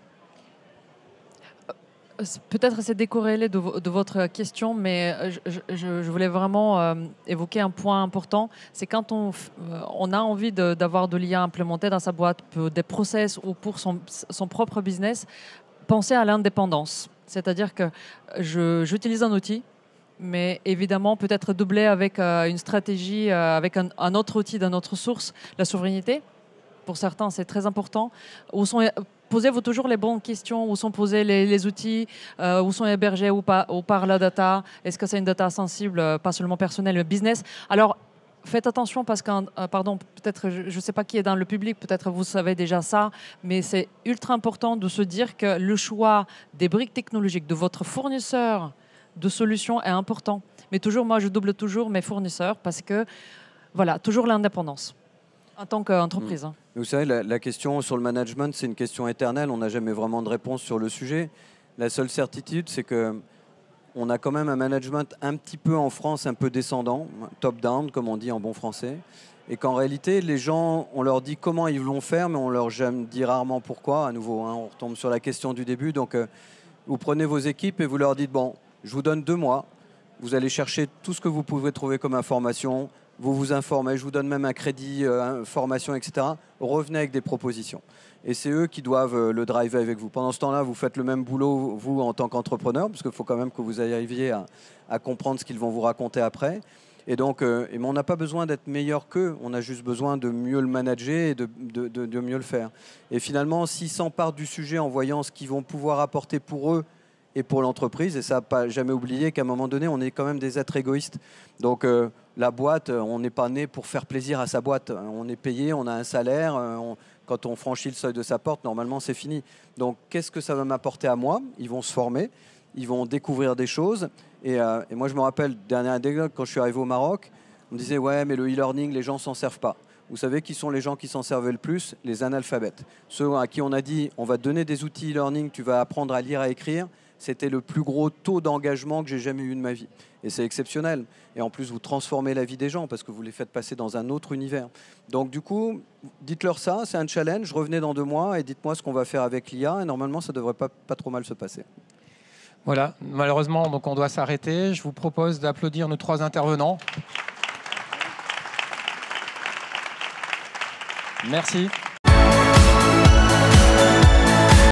Peut-être c'est décorrélé de votre question, mais je voulais vraiment évoquer un point important. C'est quand on a envie d'avoir de l'IA implémentée dans sa boîte pour des process ou pour son propre business, penser à l'indépendance. C'est-à-dire que j'utilise un outil, mais évidemment peut-être doublé avec une stratégie, avec un autre outil d'une autre source, la souveraineté. Pour certains, c'est très important. Posez-vous toujours les bonnes questions. Où sont posés les outils, où sont hébergés ou par la data. Est-ce que c'est une data sensible, pas seulement personnelle, mais business. Alors, faites attention parce que, peut-être, je ne sais pas qui est dans le public, peut-être vous savez déjà ça, mais c'est ultra important de se dire que le choix des briques technologiques de votre fournisseur de solutions est important. Mais toujours, moi, je double toujours mes fournisseurs parce que, voilà, toujours l'indépendance en tant qu'entreprise. Vous savez, la question sur le management, c'est une question éternelle. On n'a jamais vraiment de réponse sur le sujet. La seule certitude, c'est qu'on a quand même un management un petit peu en France, un peu descendant, top-down, comme on dit en bon français. Et qu'en réalité, les gens, on leur dit comment ils vont faire, mais on leur dit rarement pourquoi. À nouveau, on retombe sur la question du début. Donc, vous prenez vos équipes et vous leur dites, bon, je vous donne 2 mois. Vous allez chercher tout ce que vous pouvez trouver comme information. Vous vous informez, je vous donne même un crédit, formation, etc. Revenez avec des propositions. Et c'est eux qui doivent le driver avec vous. Pendant ce temps-là, vous faites le même boulot, vous, en tant qu'entrepreneur, parce qu'il faut quand même que vous arriviez à comprendre ce qu'ils vont vous raconter après. Et donc, mais on n'a pas besoin d'être meilleur qu'eux, on a juste besoin de mieux le manager et de mieux le faire. Et finalement, s'ils s'emparent du sujet en voyant ce qu'ils vont pouvoir apporter pour eux et pour l'entreprise, et ça, pas jamais oublier qu'à un moment donné, on est quand même des êtres égoïstes. Donc, la boîte, on n'est pas né pour faire plaisir à sa boîte. On est payé, on a un salaire. Quand on franchit le seuil de sa porte, normalement, c'est fini. Donc, qu'est-ce que ça va m'apporter à moi ? Ils vont se former, ils vont découvrir des choses. Et moi, je me rappelle, dernière anecdote, quand je suis arrivé au Maroc, on me disait « Ouais, mais le e-learning, les gens ne s'en servent pas ». Vous savez qui sont les gens qui s'en servaient le plus ? Les analphabètes. Ceux à qui on a dit « On va te donner des outils e-learning, tu vas apprendre à lire, à écrire ». C'était le plus gros taux d'engagement que j'ai jamais eu de ma vie. Et c'est exceptionnel. Et en plus, vous transformez la vie des gens parce que vous les faites passer dans un autre univers. Donc du coup, dites-leur ça, c'est un challenge. Revenez dans 2 mois et dites-moi ce qu'on va faire avec l'IA. Et normalement, ça ne devrait pas trop mal se passer. Voilà, malheureusement, donc on doit s'arrêter. Je vous propose d'applaudir nos 3 intervenants. Merci.